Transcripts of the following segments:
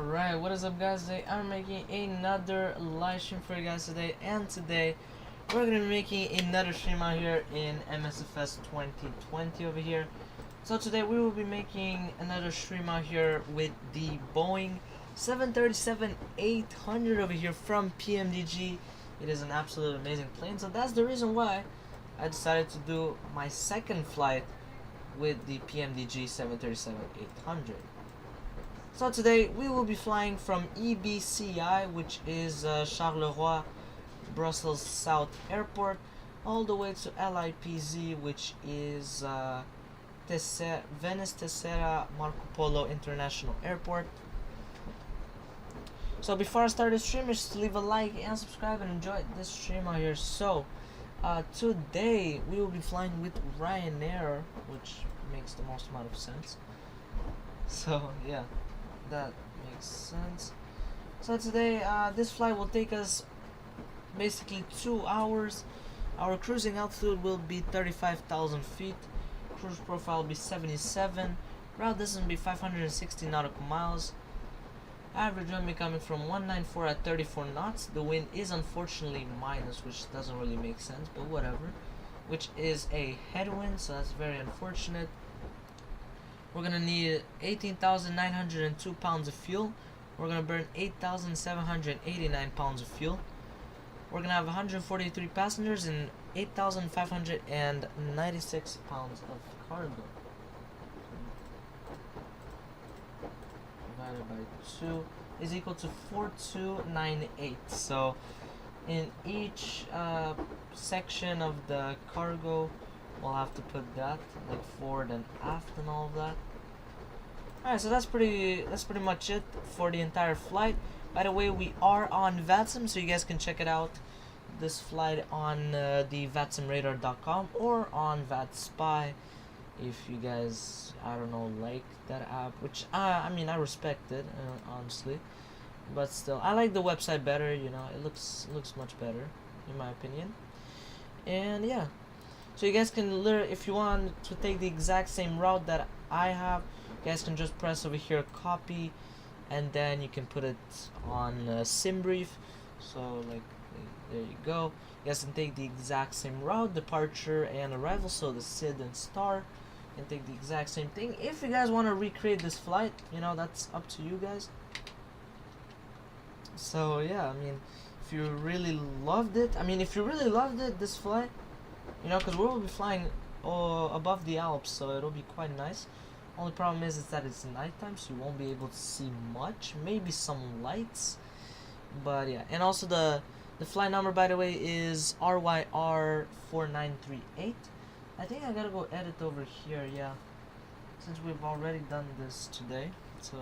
Alright, what is up guys? Today I'm making another live stream for you guys today, and today we're going to be making another stream out here in MSFS 2020 over here. So today we will be making another stream out here with the Boeing 737-800 over here from PMDG. It is an absolute amazing plane, so that's the reason why I decided to do my second flight with the PMDG 737-800. So today we will be flying from EBCI, which is Charleroi, Brussels South Airport, all the way to LIPZ, which is Venice Tessera Marco Polo International Airport. So before I start the stream, just leave a like and subscribe and enjoy this stream out here. So today we will be flying with Ryanair, which makes the most amount of sense. So yeah, that makes sense. So today this flight will take us basically 2 hours. Our cruising altitude will be 35,000 feet. Cruise profile will be 77. Route distance will be 560 nautical miles. Average wind will be coming from 194 at 34 knots. The wind is unfortunately minus, which doesn't really make sense, but whatever. Which is a headwind, so that's very unfortunate. We're gonna need 18,902 pounds of fuel. We're gonna burn 8,789 pounds of fuel. We're gonna have 143 passengers and 8,596 pounds of cargo. Divided by 2 is equal to 4298. So in each section of the cargo, we'll have to put that, like forward and aft and all of that. Alright, so that's pretty much it for the entire flight. By the way, we are on VATSIM, so you guys can check it out, this flight, on the vatsimradar.com or on VATSpy if you guys, I don't know, like that app, which I mean, I respect it, honestly, but still I like the website better, you know. It looks much better in my opinion. And yeah, so you guys can literally, if you want to take the exact same route that I have, you guys can just press over here copy, and then you can put it on SimBrief. So like, there you go. You guys can take the exact same route, departure and arrival, so the SID and star, and take the exact same thing. If you guys want to recreate this flight, you know, that's up to you guys. So yeah, I mean, if you really loved it, this flight, you know, because we will be flying above the Alps, so it'll be quite nice. Only problem is that it's nighttime, so you won't be able to see much, maybe some lights, but yeah. And also the flight number, by the way, is RYR4938. I think I gotta go edit over here, yeah, since we've already done this today. So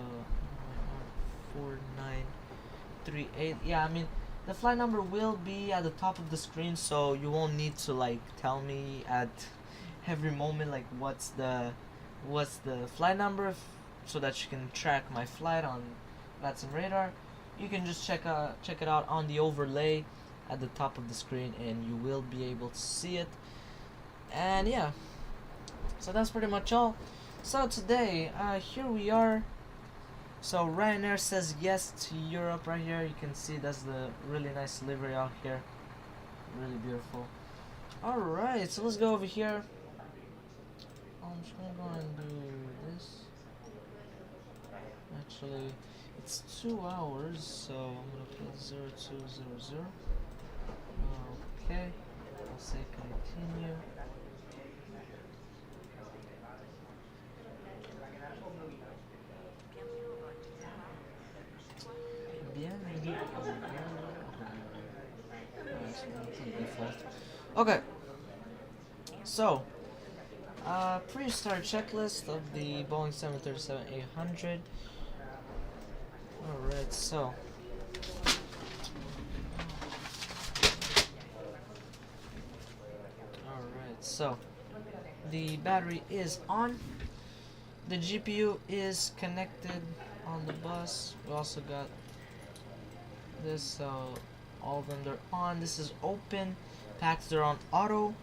RYR4938, yeah, I mean, the flight number will be at the top of the screen, so you won't need to like tell me at every moment like what's the flight number, so that you can track my flight on VATSIM radar. You can just check it out on the overlay at the top of the screen, and you will be able to see it. And yeah, so that's pretty much all. So today, here we are. So Ryanair says yes to Europe right here. You can see that's the really nice livery out here, really beautiful. Alright, so let's go over here. I'm just gonna go and do this. Actually, it's 2 hours, so I'm gonna put 0200. Okay, I'll say continue. Okay, so pre-start checklist of the Boeing 737-800. Alright, so the battery is on, the GPU is connected on the bus. We also got this, so all of them, they're on. This is open. Packs, they're on auto.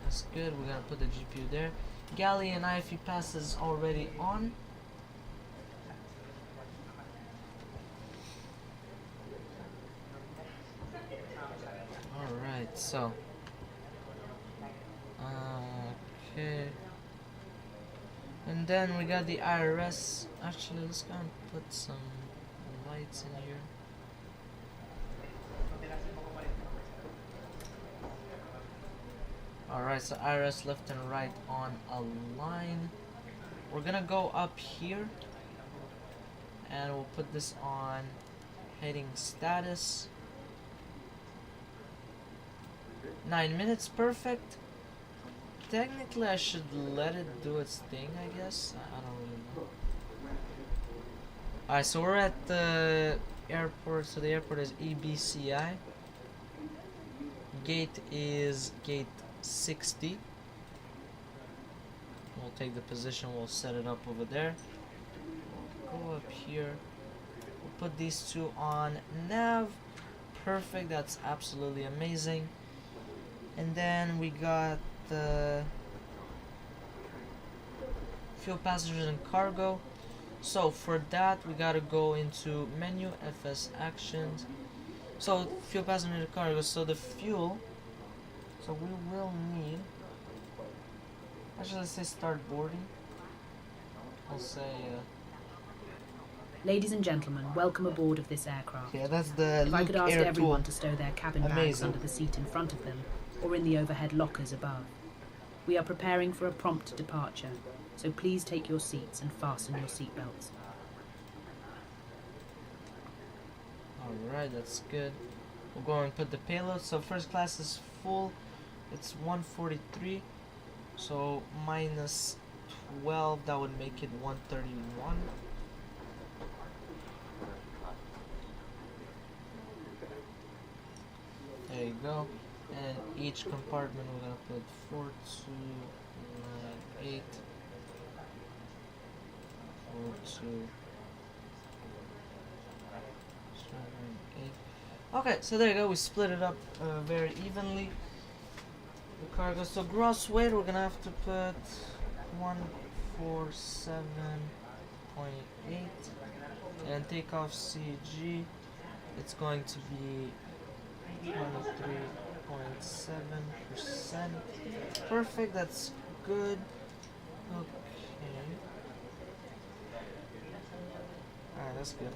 That's good. We're gonna put the GPU there. Galley and IFE pass is already on. so okay, and then we got the IRS. Actually, let's go and put some lights in here. Alright, so IRS left and right on a line. We're gonna go up here and we'll put this on heading status. 9 minutes, perfect. Technically I should let it do its thing, I guess. I don't really know. Alright, so we're at the airport. So the airport is EBCI. Gate is gate 60. We'll take the position, we'll set it up over there. We'll go up here. We'll put these two on nav. Perfect, that's absolutely amazing. And then we got the fuel, passengers, and cargo. So for that we gotta go into menu, FS actions. So fuel, passenger, and cargo. So the fuel, so we will need, actually let's say start boarding. I'll say Ladies and gentlemen, welcome aboard of this aircraft. yeah, that's the If I could ask Air everyone tool. to stow their cabin bags Amazing. under the seat in front of them or in the overhead lockers above. We are preparing for a prompt departure, so please take your seats and fasten your seatbelts. Alright, that's good. We'll go and put the payload. So first class is full. It's 143. So minus 12, that would make it 131. There you go. And each compartment we're gonna put 4298, 4278. Okay, so there you go. We split it up very evenly. The cargo. So gross weight we're gonna have to put 147.8, and takeoff CG. It's going to be 23.7%. Perfect, that's good. Okay. Alright, that's good.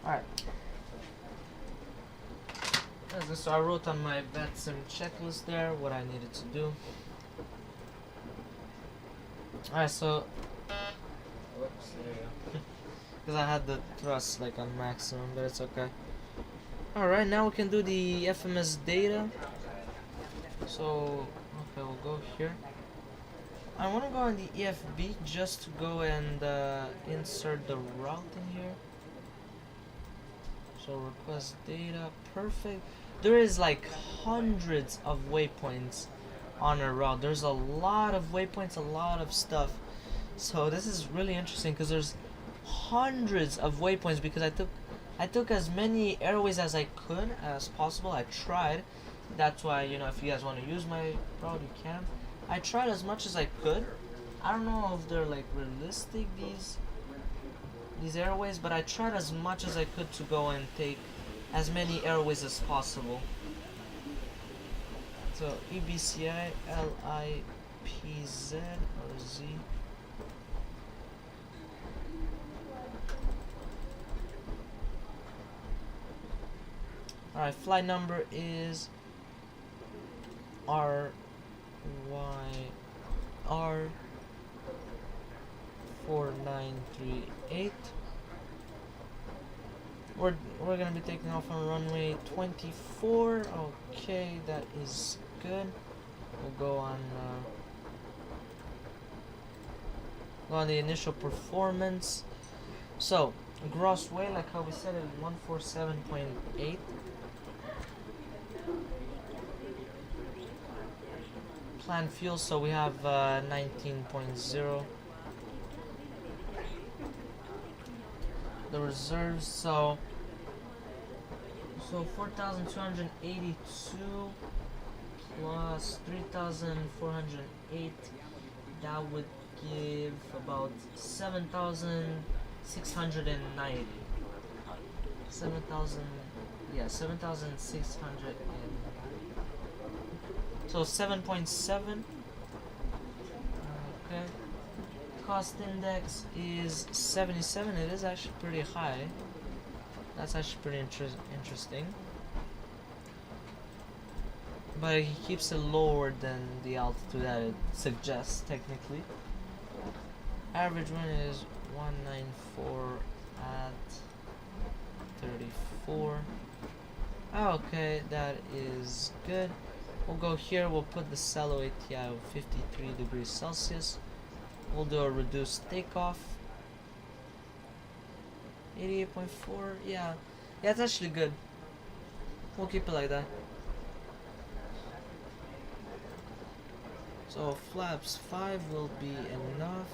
Alright. So I wrote on my VATSIM checklist there what I needed to do. Alright, so whoops, there you go. Because I had the thrust like on maximum, but it's okay. Alright, now we can do the FMS data. So okay, we'll go here. I want to go on the EFB just to go and insert the route in here. So request data, perfect. There is like hundreds of waypoints on a route. There's a lot of waypoints, a lot of stuff. So this is really interesting because there's hundreds of waypoints because I took as many airways as I could as possible. I tried. That's why, you know, if you guys want to use my route, you can. I tried as much as I could. I don't know if they're like realistic, these airways, but I tried as much as I could to go and take as many airways as possible. So EBCI, LIPZ or Z. Alright, flight number is RYR 4938. We're gonna be taking off on runway 24. Okay, that is good. We'll go on the initial performance. So gross weight, like how we said, is 147.8. Planned fuel, so we have 19.0. The reserves, so So 4,282 plus 3,408, that would give about 7,690. 7,000, yeah, 7,600 so 7.7. Okay. Cost index is 77. It is actually pretty high. That's actually pretty interesting. But he keeps it lower than the altitude that it suggests, technically. Average wind is 194 at 34. Okay, that is good. We'll go here, we'll put the Cello ATI of 53 degrees Celsius. We'll do a reduced takeoff. 88.4, yeah, it's actually good. We'll keep it like that. So flaps 5 will be enough.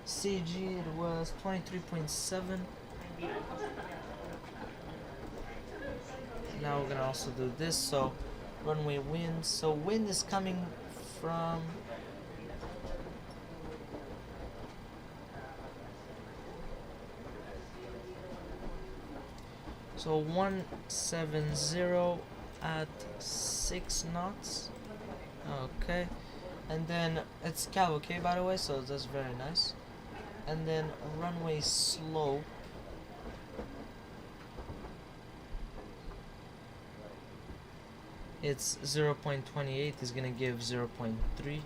CG, it was 23.7. Now we're gonna also do this. So runway wind. So wind is coming from so 170 at 6 knots. Okay, and then it's cavalcade, by the way, so that's very nice. And then runway slope. It's 0.28 is gonna give 0.3.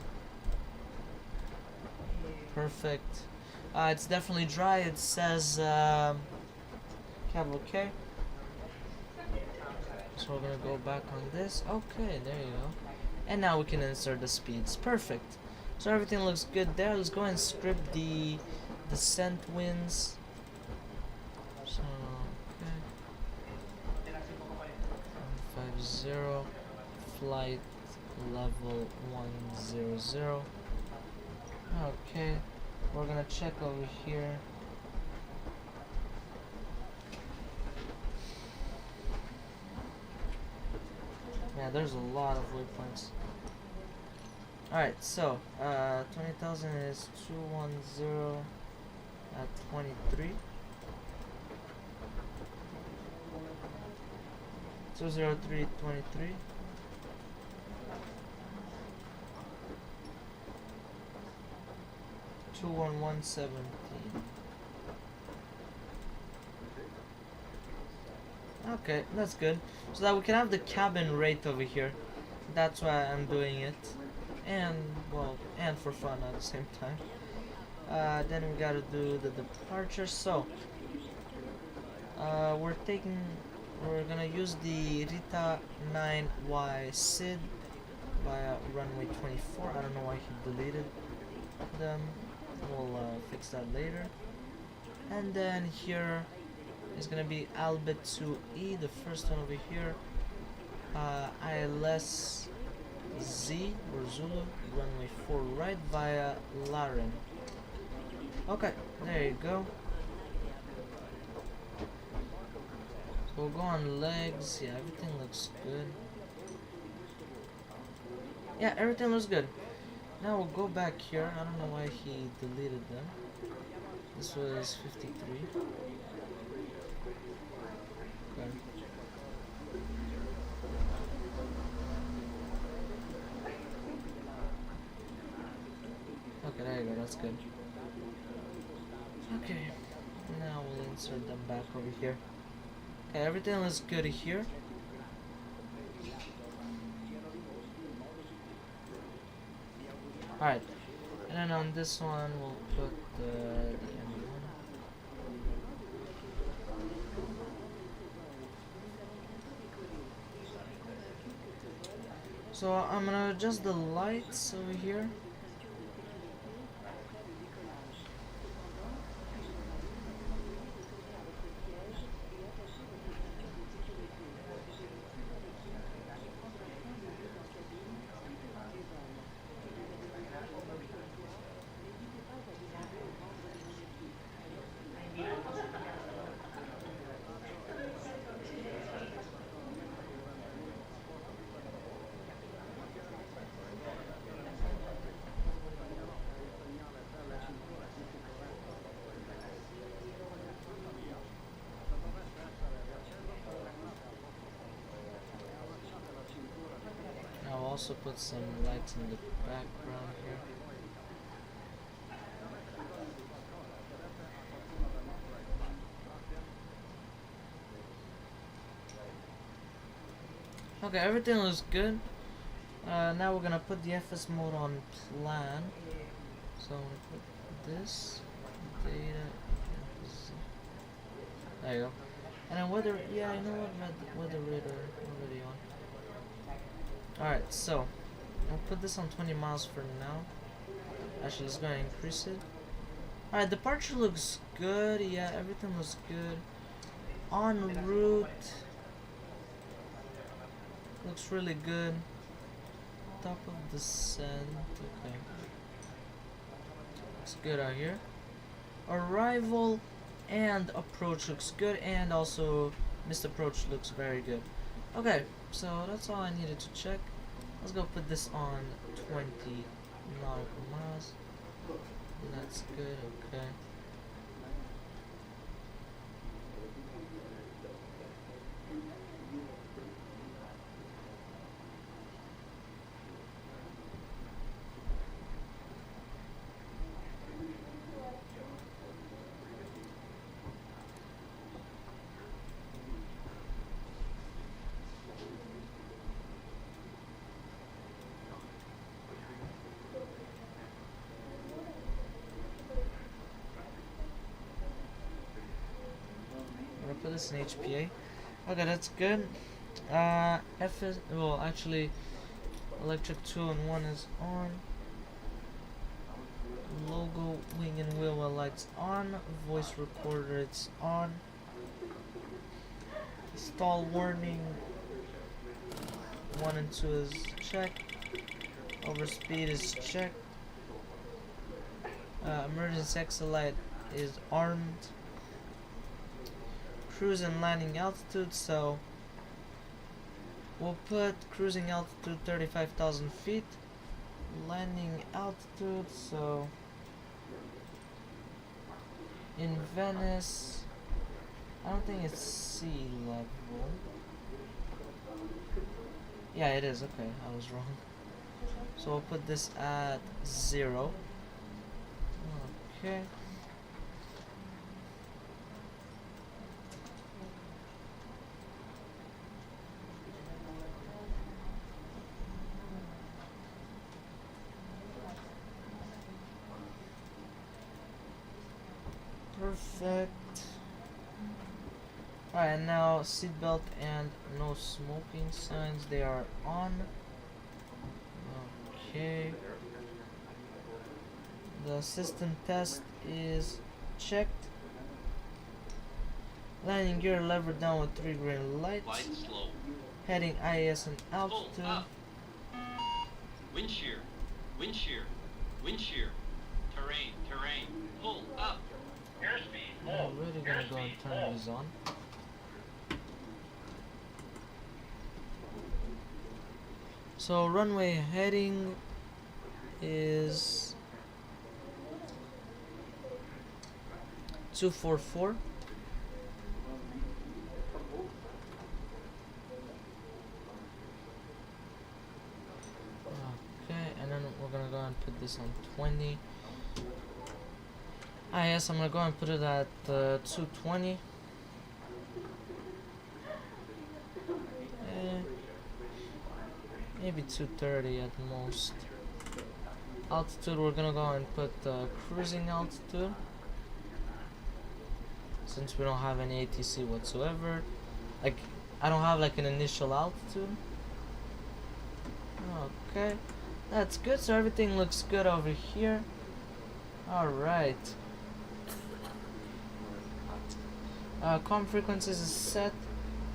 Perfect. It's definitely dry. It says cavalcade. So we're gonna go back on this. Okay, there you go. And now we can insert the speeds. Perfect. So everything looks good there. Let's go and script the descent winds. So okay. 150. Flight level 100. Okay, we're gonna check over here. Yeah, there's a lot of waypoints. Alright, so 20,000 is 210 at 23. 203.23. Two 1117. Okay, that's good. So that we can have the cabin rate over here. That's why I'm doing it. And, well, and for fun at the same time. Then we gotta do the departure. So, we're gonna use the Rita 9Y SID via runway 24. I don't know why he deleted them. We'll fix that later. And then here is gonna be LIPZ, the first one over here. ILS Z or Zulu, runway 4 right via Laren. Okay, there you go. So we'll go on legs. Yeah, everything looks good. Yeah, everything looks good. Now we'll go back here. I don't know why he deleted them. This was 53. Okay. Okay, there you go, that's good. Okay, now we'll insert them back over here. Okay, everything looks good here. Alright, and then on this one we'll put the M1. So I'm gonna adjust the lights over here. also put some lights in the background here. Okay, everything looks good. Now we're gonna put the FS mode on plan. So I'm gonna put this data. There you go. And then weather. Yeah, I know what weather radar already on. Alright, so I'll put this on 20 miles for now. Actually, it's gonna increase it. Alright, departure looks good. Yeah, everything looks good. En route looks really good. Top of descent. Okay. Looks good out here. Arrival and approach looks good, and also missed approach looks very good. Okay, so that's all I needed to check. Let's go put this on 20 nautical miles. That's good, okay. Put this in HPA. Okay, that's good. FS, well, actually, electric 2 and 1 is on. Logo, wing and wheel well lights on. Voice recorder, it's on. Stall warning 1 and 2 is checked. Overspeed is checked. Emergency exit light is armed. Cruise and landing altitude, so we'll put cruising altitude 35,000 feet, landing altitude, so in Venice, I don't think it's sea level. Yeah, it is. Okay, I was wrong. So we'll put this at 0. Okay. Perfect. Alright, now seatbelt and no smoking signs, they are on. Okay. The system test is checked. Landing gear lever down with 3 green lights. Light slow. Heading IAS and altitude. Pull up. Wind shear. Wind shear. Wind shear. Terrain. Terrain. Pull up. Airspeed. I'm really gonna go and turn these on. So runway heading is 244. Okay, and then we're gonna go and put this on 20. Ah yes, I'm gonna go and put it at 220. Maybe 230 at most. Altitude, we're gonna go and put cruising altitude, since we don't have any ATC whatsoever. Like, I don't have like an initial altitude. Okay, that's good. So everything looks good over here. Alright. Comm frequencies is set.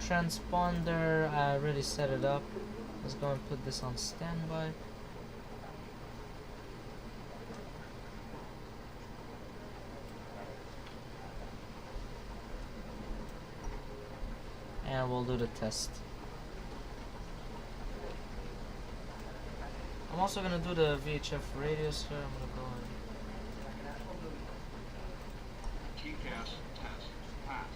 Transponder, I already set it up. Let's go and put this on standby. And we'll do the test. I'm also gonna do the VHF radius here. I'm gonna go and TCAS test pass.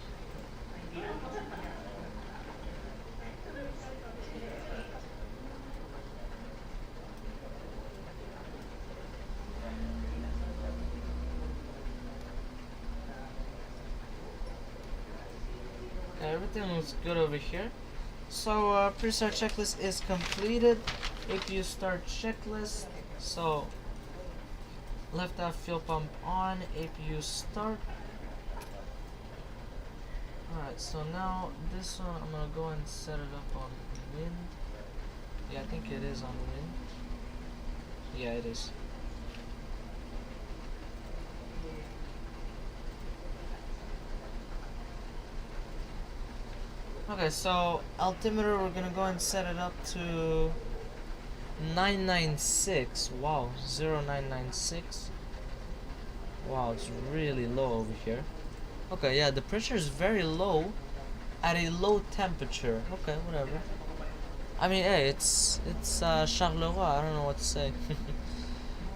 Okay, everything looks good over here. So pre-start checklist is completed. APU start checklist. So left half fuel pump on, APU start. Alright, so now this one I'm gonna go and set it up on wind. Yeah, I think it is on wind. Yeah, it is. Okay, so altimeter, we're gonna go and set it up to 996. Wow, 0996. Wow, it's really low over here. Okay, yeah, the pressure is very low at a low temperature. Okay, whatever. I mean, hey, it's Charleroi. I don't know what to say.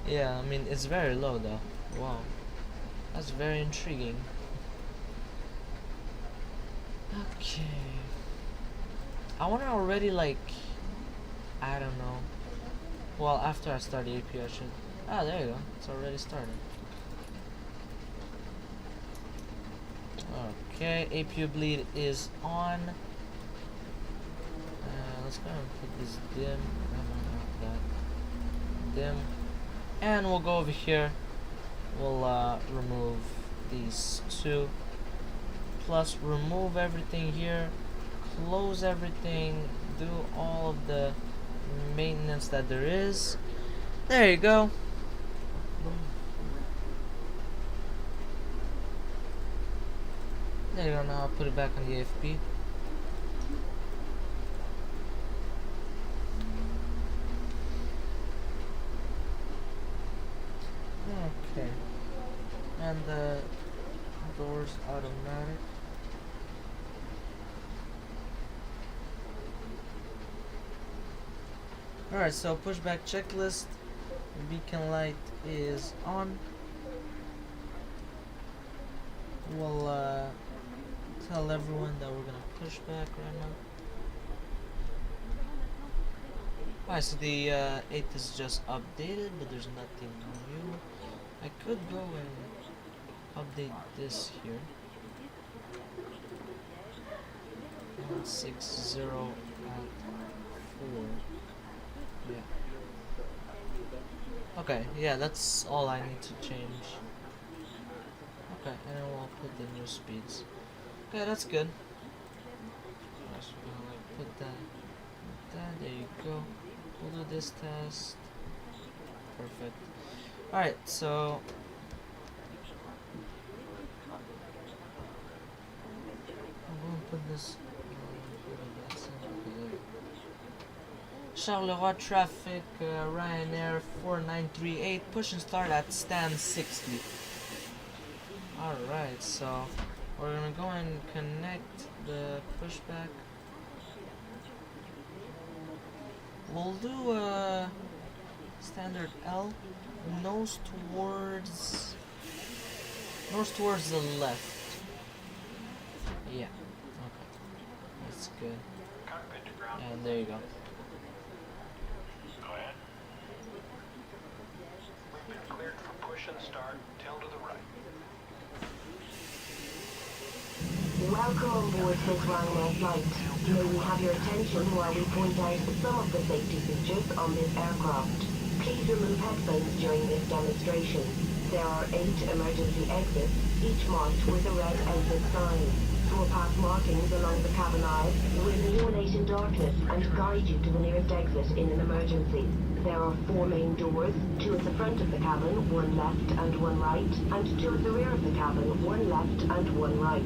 Yeah, I mean, it's very low though. Wow, that's very intriguing. Okay. I wanna already, like, I don't know. Well, after I start the APU, I should. Ah, there you go. It's already started. Okay, APU bleed is on. Let's go and put this dim. No, not that. Dim. And we'll go over here. We'll remove these two. Plus, remove everything here. Close everything. Do all of the maintenance that there is. There you go. There you go. Now I'll put it back on the AFP. Okay. And the doors automatic. Alright, so pushback checklist. Beacon light is on. We'll tell everyone that we're gonna push back right now. Alright, so the 8th is just updated, but there's nothing new. I could go and update this here. 160 at 4. Yeah. Okay, yeah, that's all I need to change. Okay, and then we'll put the new speeds. Okay, that's good. So we're gonna like put that like that. There you go. We'll do this test. Perfect. Alright, so I'm gonna put this. Charleroi traffic, Ryanair 4938, push and start at stand 60. Alright, so we're gonna go and connect the pushback. We'll do a standard L, nose towards the left. Yeah, okay, that's good. And there you go. And start, tail to the right. Welcome on board this Ryanair flight. May we have your attention while we point out some of the safety features on this aircraft. Please remove headphones during this demonstration. There are 8 emergency exits, each marked with a red exit sign. We'll pass markings along the cabin aisle with illuminate in darkness and guide you to the nearest exit in an emergency. There are 4 main doors, 2 at the front of the cabin, 1 left and 1 right, and 2 at the rear of the cabin, 1 left and 1 right.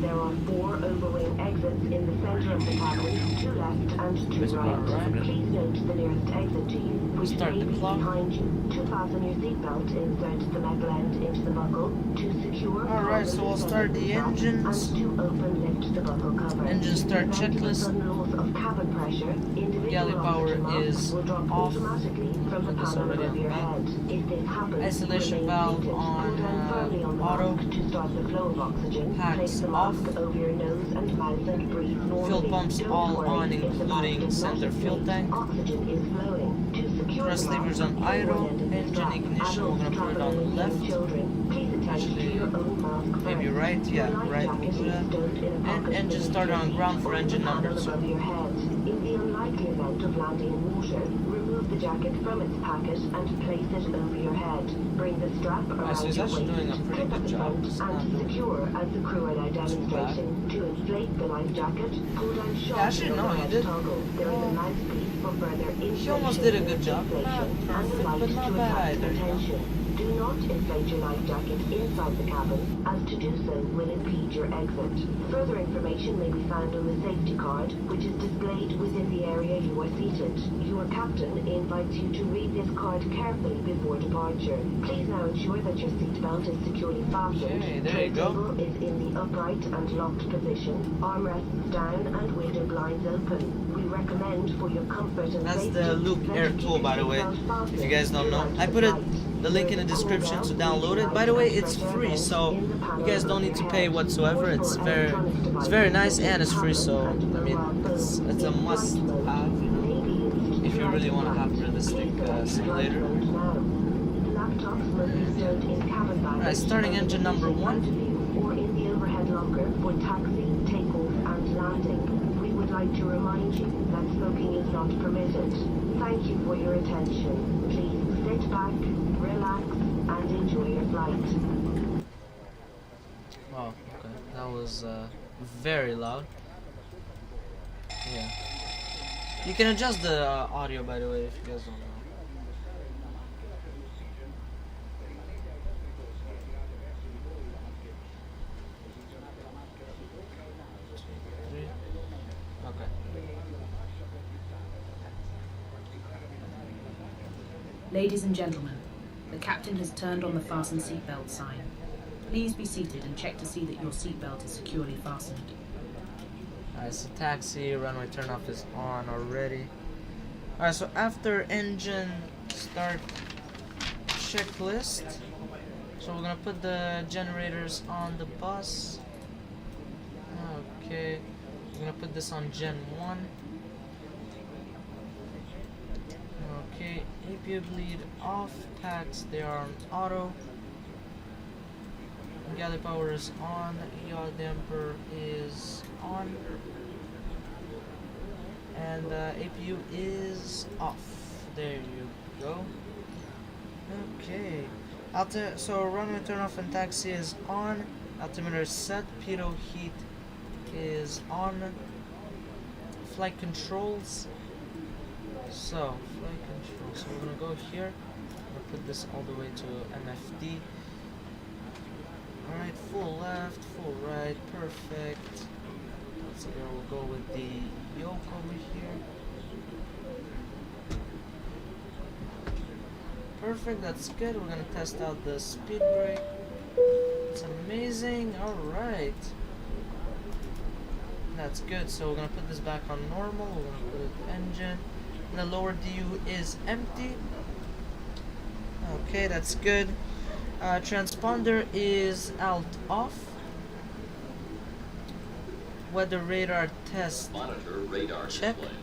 There are 4 overwing exits in the center of the cabin, 2 left and 2 right. Please note the nearest exit to you, which may be behind you. To fasten your seatbelt, insert the metal end into the buckle. To secure, alright, so we'll start the engines. And to open, lift the buckle cover. Engine start checklist. Loss of cabin pressure, Galley power is off. From the panel above your head. If this happens, isolation valve on auto. To start the flow of oxygen, Packs off. Over your nose and mouth and breathe normally. Fuel pumps Don't all worry on, if the including mask is center not fuel tank. Oxygen is flowing. To secure Thrust the mask, levers on idle. end of the Engine strap. ignition, we're gonna put it on Adults, left. children, Please attach to Actually, your own mask maybe first. right? Yeah, Your life right. jacket is Do that. stowed in a And pocket engine beneath starter your on seat ground for or in engine the number panel 2. above your head. In the unlikely event of landing in water, remove the jacket from its packet and place it over your head. Bring the strap around so he's your actually waist, doing a pretty clip at good the job. front, It's not and doing secure as the crew are now bad. demonstrating. To inflate the life jacket, pull down sharp actually, the no, he overhead did. toggle. There is a Oh. mouthpiece for further inflation. He almost did a good and job. Not deflation, and a perfect, light but not to bad attract either, you know. attention. Do not inflate your life jacket inside the cabin, as to do so will impede your exit. Further information may be found on the safety card, which is displayed within the area you are seated. Your captain invites you to read this card carefully before departure. Please now ensure that your seatbelt is securely fastened. Okay, there you go. Table is in the upright and locked position. Armrests down and window blinds open. We recommend for your comfort and That's safety the Loop that Air you tool, keep by the your way, seatbelt if you fastened guys don't know. throughout I put it, flight. the link in the description to download it. By the way, it's free, so you guys don't need to pay whatsoever. It's very nice and it's free, so I mean it's a must have, you know, if you really want to have realistic simulator. Alright, starting engine number 1. Or in the overhead locker for taxi, takeoff, and landing. We would like to remind you that smoking is not permitted. Thank you for your attention. Please sit back, relax, and enjoy your flight. Oh, okay. That was very loud. Yeah. You can adjust the audio, by the way, if you guys don't know. Okay. Ladies and gentlemen, the captain has turned on the fasten seatbelt sign. Please be seated and check to see that your seatbelt is securely fastened. Alright, so taxi, runway turnoff is on already. Alright, so after engine start checklist, so we're gonna put the generators on the bus. Okay, we're gonna put this on Gen 1. Okay, APU bleed off, packs, they are on auto. Galley power is on, yaw damper is on, and APU is off. There you go. Okay, so runway turn off and taxi is on, altimeter is set, pitot heat is on, flight controls. So flight control, so we're gonna go here, I'm gonna put this all the way to MFD. Alright, full left, full right, perfect. So we'll go with the yoke over here. Perfect, that's good. We're gonna test out the speed brake. It's amazing. Alright. That's good. So we're gonna put this back on normal. We're gonna put it engine. And the lower DU is empty. Okay, that's good. Transponder is out off. Weather radar test Monitor radar check. display.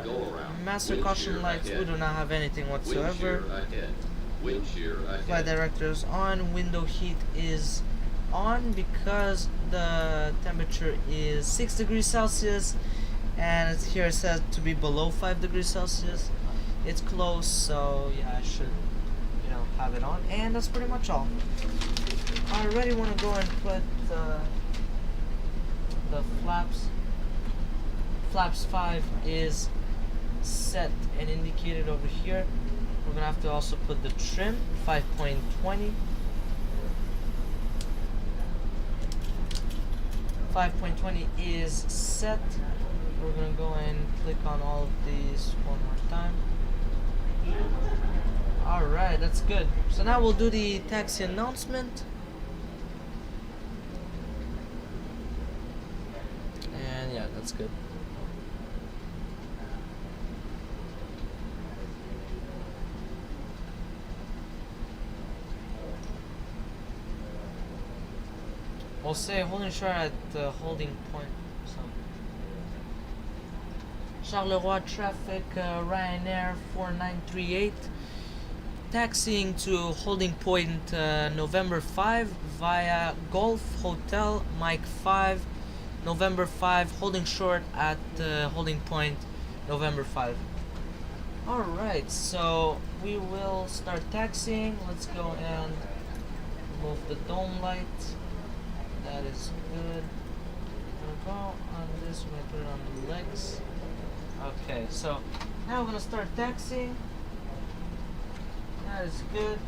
Go around. Master Wind caution shear lights, we ahead. do not have anything Wind whatsoever. shear ahead. Wind shear ahead. Flight director is on. Window heat is on because the temperature is 6 degrees Celsius and here it says to be below 5 degrees Celsius. It's close, so yeah, I should, you know, have it on. And that's pretty much all. I already want to go and put the flaps. Flaps 5 is set and indicated over here. We're gonna have to also put the trim 5.20. 5.20 is set. We're gonna go and click on all of these one more time. Alright, that's good. So now we'll do the taxi announcement. And yeah, that's good. We'll say holding short at the holding point. So. Charleroi traffic, Ryanair 4938. taxiing to holding point November 5 via Golf Hotel Mike 5, November 5, holding short at holding point November 5. Alright, so we will start taxiing. Let's go and remove the dome light. That is good. We're gonna go on this, we're gonna put it on the legs. Okay, so now we're gonna start taxiing. That is good.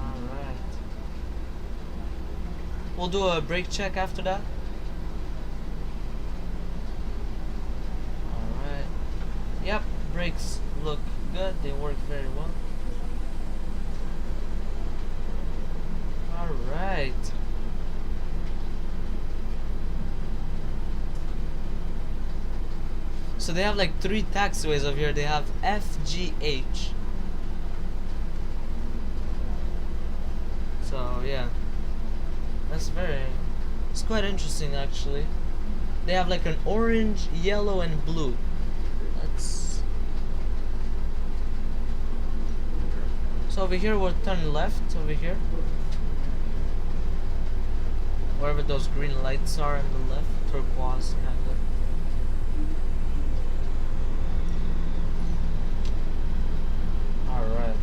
Alright. We'll do a brake check after that. Alright. Yep, brakes look good. They work very well. Alright. So they have like 3 taxiways over here. They have F, G, H. So yeah, it's quite interesting actually. They have like an orange, yellow, and blue. So over here we'll turn left over here. Wherever those green lights are on the left, turquoise kind of. Alright.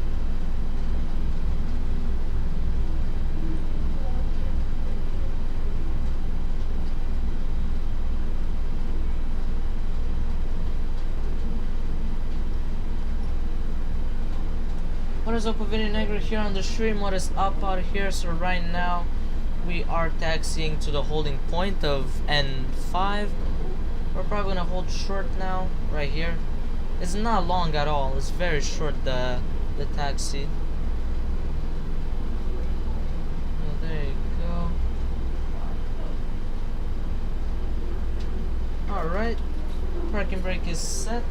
What is up with Vinny Negro here on the stream? What is up out here? So right now we are taxiing to the holding point of N5. We're probably gonna hold short now, right here. It's not long at all. It's very short, the taxi. Oh, there you go. Alright. Parking brake is set.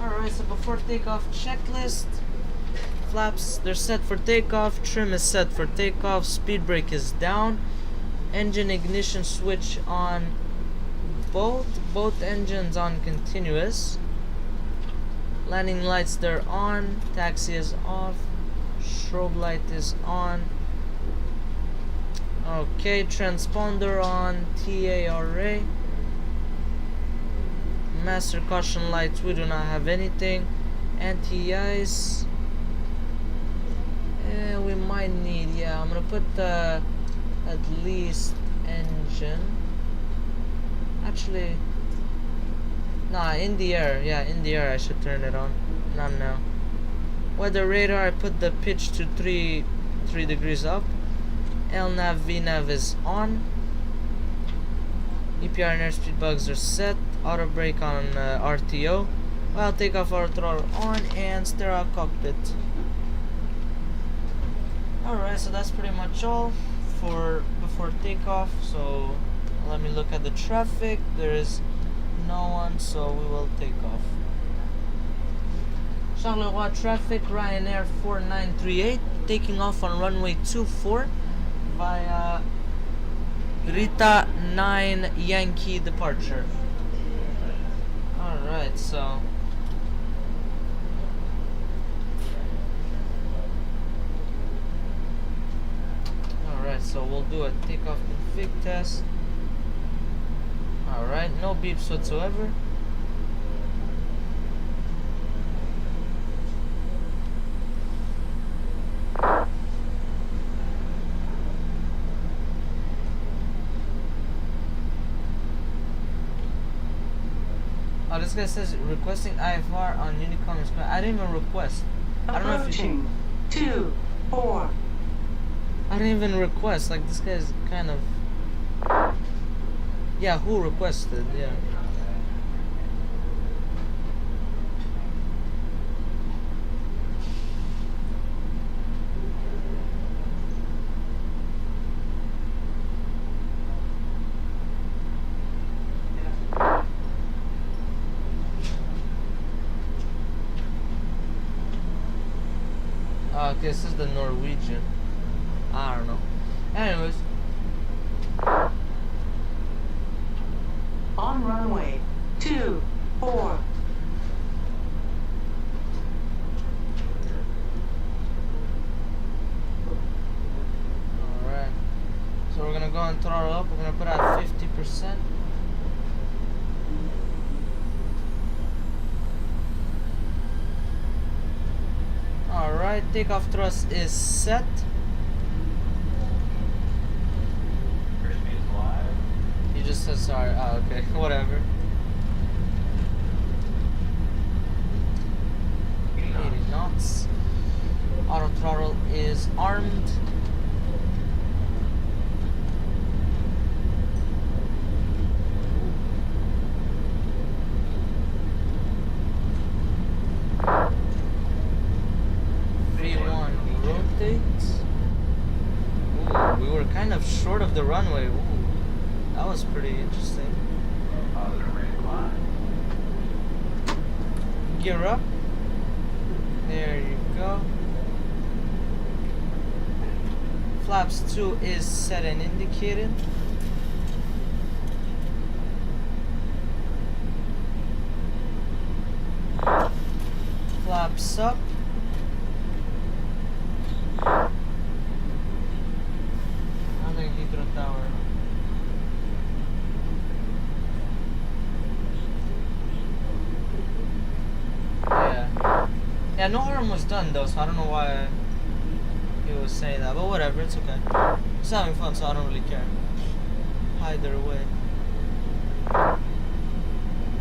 Alright, so before takeoff checklist. Flaps, they're set for takeoff. Trim is set for takeoff. Speed brake is down. Engine ignition switch on. Both engines on continuous. Landing lights, they're on. Taxi is off. Strobe light is on. Okay, transponder on. TARA. Master caution lights, we do not have anything. Anti-ice. We might need, yeah, I'm gonna put the at least engine. Actually, nah, in the air, yeah, in the air I should turn it on. Not now. Weather radar, I put the pitch to 3 degrees up. LNAV, VNAV is on. EPR and airspeed bugs are set. Auto brake on RTO. Well, takeoff auto throttle on and stereo cockpit. Alright, so that's pretty much all for before takeoff. So let me look at the traffic. There is no one, so we will take off. Charleroi traffic, Ryanair 4938, taking off on runway 24 via Rita 9 Yankee departure. Alright, so so we'll do a takeoff config test. Alright, no beeps whatsoever. Oh, this guy says requesting IFR on Unicom is I didn't even request. I don't know if you 2, 4. I didn't even request, like this guy's kind of... Yeah, who requested, yeah. Okay, this is the Norwegian. I don't know. Anyways. On runway 24, on throttle up. We're gonna put it at 50%. Alright, takeoff thrust is set. Airspeed is live. You just said sorry. Oh, okay, whatever. 80 knots. Auto throttle is armed. V1 rotates. Ooh, we were kind of short of the runway. Ooh, that was pretty interesting. Positive rate of climb. Gear up. There you go. Flaps 2 is set and indicated. Flaps up. I think Heathrow Tower. Yeah, no harm was done though, so I don't know why he was saying that, but whatever, it's okay. He's having fun, so I don't really care. Either way. I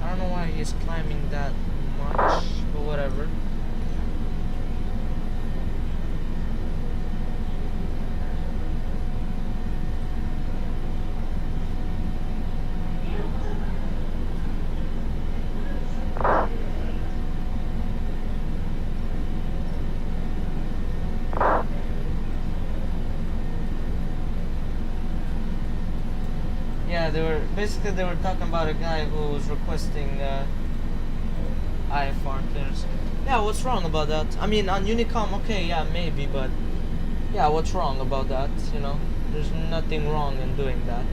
don't know why he's climbing that much, but whatever. Yeah, they were talking about a guy who was requesting IFR clearance. Yeah, what's wrong about that? I mean, on Unicom, okay, yeah, maybe, but yeah, what's wrong about that? You know, there's nothing wrong in doing that.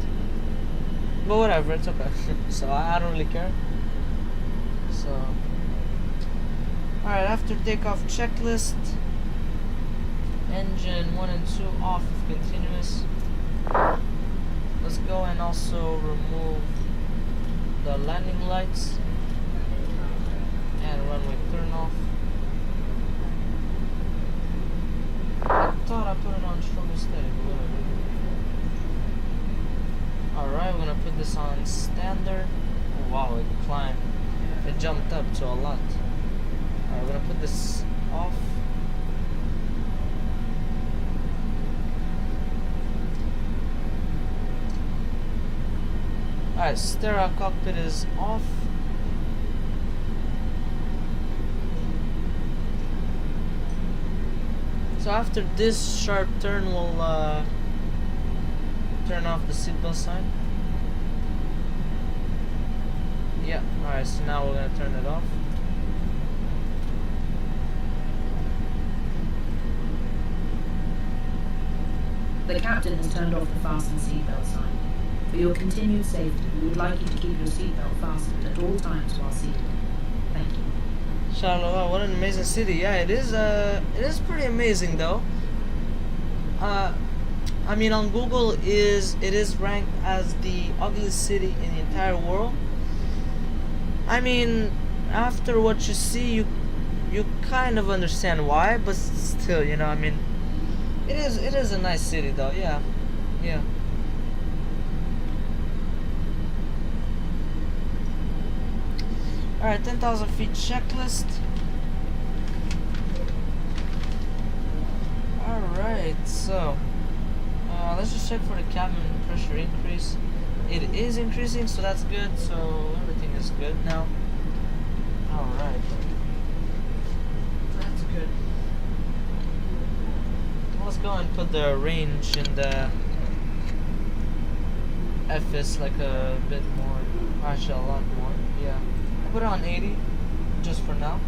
But whatever, it's okay. So I don't really care. So, all right, after takeoff checklist, engine 1 and 2 off of continuous. Let's go and also remove the landing lights and runway turn off. I thought I put it on stroke and steady, but whatever. Alright, we're gonna put this on standard. Oh, wow, it climbed. It jumped up to a lot. Alright, we're gonna put this off. Alright, stereo cockpit is off. So after this sharp turn, we'll turn off the seatbelt sign. Yeah, alright, so now we're gonna turn it off. The captain has turned off the fasten seatbelt sign. For your continued safety, we would like you to keep your seatbelt fastened at all times while seated. Thank you. Charleroi, what an amazing city. Yeah, it is pretty amazing though. I mean, on Google it is ranked as the ugliest city in the entire world. I mean, after what you see, you kind of understand why, but still, you know, I mean, it is a nice city though. Yeah. Alright, 10,000 feet checklist. Alright, so let's just check for the cabin pressure increase. It is increasing, so that's good. So everything is good now. Alright. That's good. Let's go and put the range in the FS like a bit more. Actually, a lot more. Yeah. Put it on 80, just for now.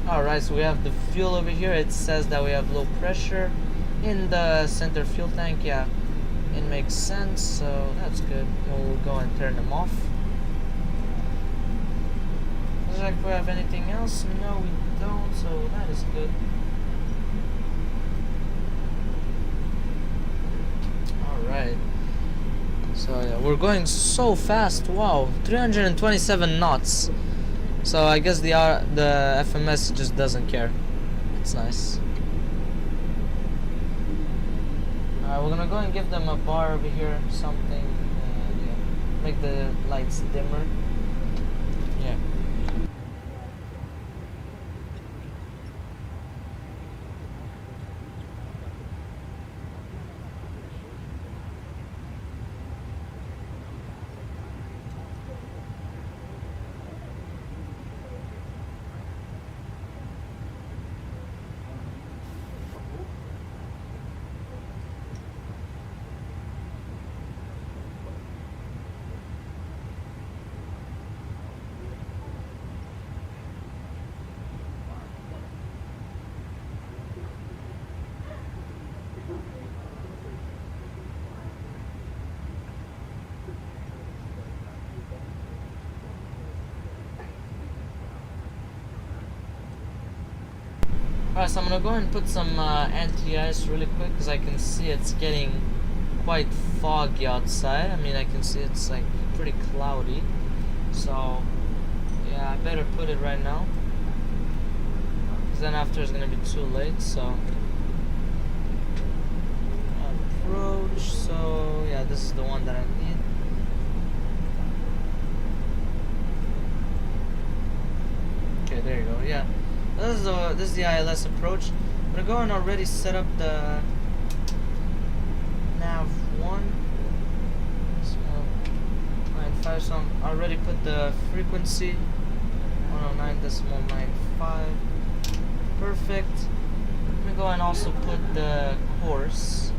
Alright, so we have the fuel over here. It says that we have low pressure in the center fuel tank. Yeah, it makes sense, so that's good. We'll go and turn them off. Looks like we have anything else? No, we don't, so that is good. Alright. So yeah, we're going so fast. Wow, 327 knots. So I guess the FMS just doesn't care. It's nice. Alright, we're gonna go and give them a bar over here, something, and yeah, make the lights dimmer. Yeah. Alright, so I'm gonna go and put some anti-ice really quick because I can see it's getting quite foggy outside. I mean, I can see it's like pretty cloudy. So, yeah, I better put it right now. Because then after it's gonna be too late, so. Approach, so yeah, this is the one that I need. Okay, there you go, yeah. This is the ILS approach. I'm gonna go and already set up the nav 1. So 95. So I'm already put the frequency 109.95. Perfect. Let me go and also put the course.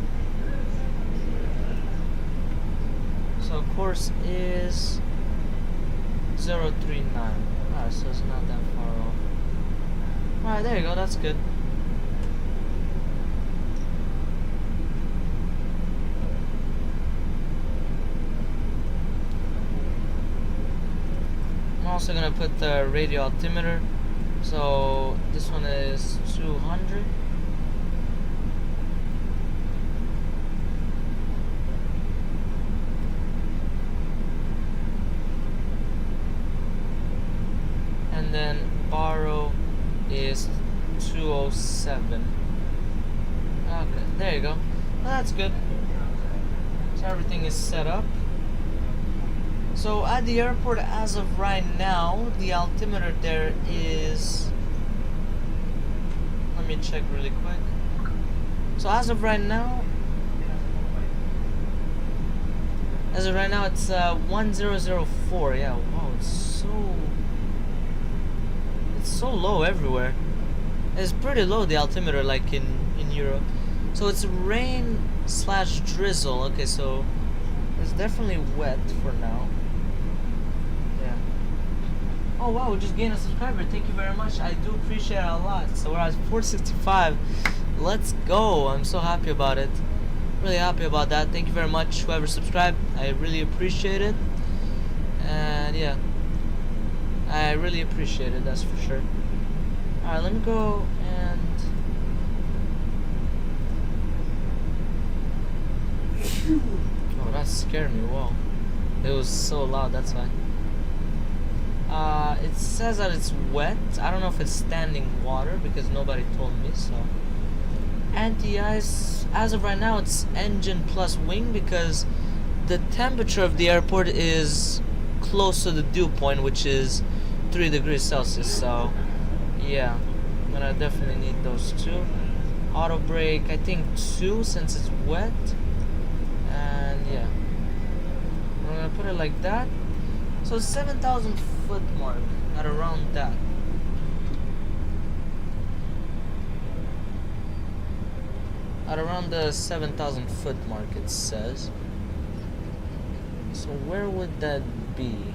So course is 039. Alright, so it's not that far off. Alright, there you go, that's good. I'm also gonna put the radio altimeter. So this one is 200. And then borrow is 207. Okay, there you go. Well, that's good. So everything is set up. So at the airport as of right now, the altimeter there is, let me check really quick. So as of right now it's 1004. Yeah, wow, it's so low everywhere. It's pretty low, the altimeter, like in Europe. So it's rain/drizzle. Okay, so it's definitely wet for now. Yeah. Oh wow, we just gained a subscriber. Thank you very much. I do appreciate it a lot. So we're at 465. Let's go. I'm so happy about it. Really happy about that. Thank you very much, whoever subscribed. I really appreciate it. And yeah, I really appreciate it, that's for sure. Alright, let me go and oh, that scared me. Whoa, it was so loud, that's why. It says that it's wet. I don't know if it's standing water because nobody told me. So anti-ice, as of right now, it's engine plus wing because the temperature of the airport is close to the dew point, which is 3 degrees Celsius. So yeah, I'm gonna definitely need those two. Auto brake, I think 2 since it's wet. And yeah, I'm gonna put it like that. So 7,000 foot mark, at around that. At around the 7,000 foot mark, it says. So where would that be?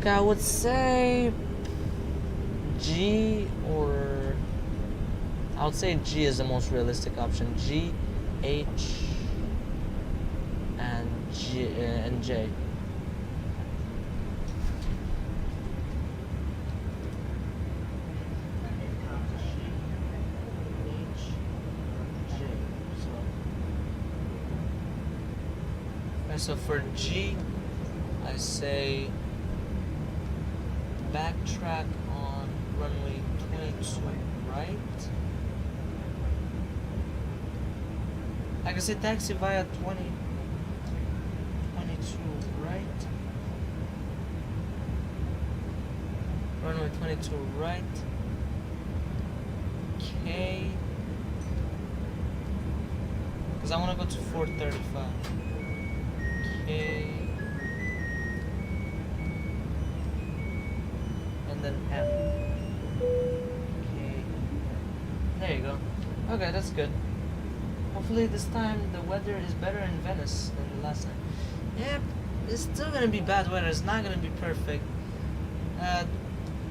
Okay, I would say G, or I would say G is the most realistic option. G, H, and J. So for G, I say backtrack on runway 22 right. I can say taxi via 22 right. Runway 22 right. K. Because I want to go to 435. K. And then M. K. There you go. Okay, that's good. Hopefully this time the weather is better in Venice than the last time. Yep, it's still gonna be bad weather. It's not gonna be perfect.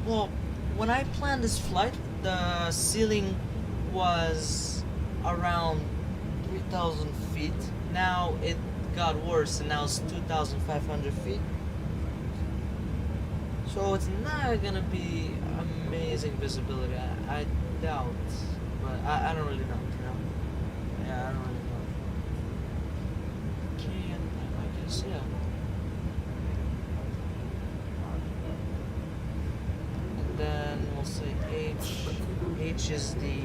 Well, when I planned this flight, the ceiling was around 3,000 feet. Now it got worse, and now it's 2,500 feet. So it's not gonna be amazing visibility. I doubt, but I don't really know. You know? Yeah, I don't really know. Okay, and I guess yeah. And then we'll say H. H is the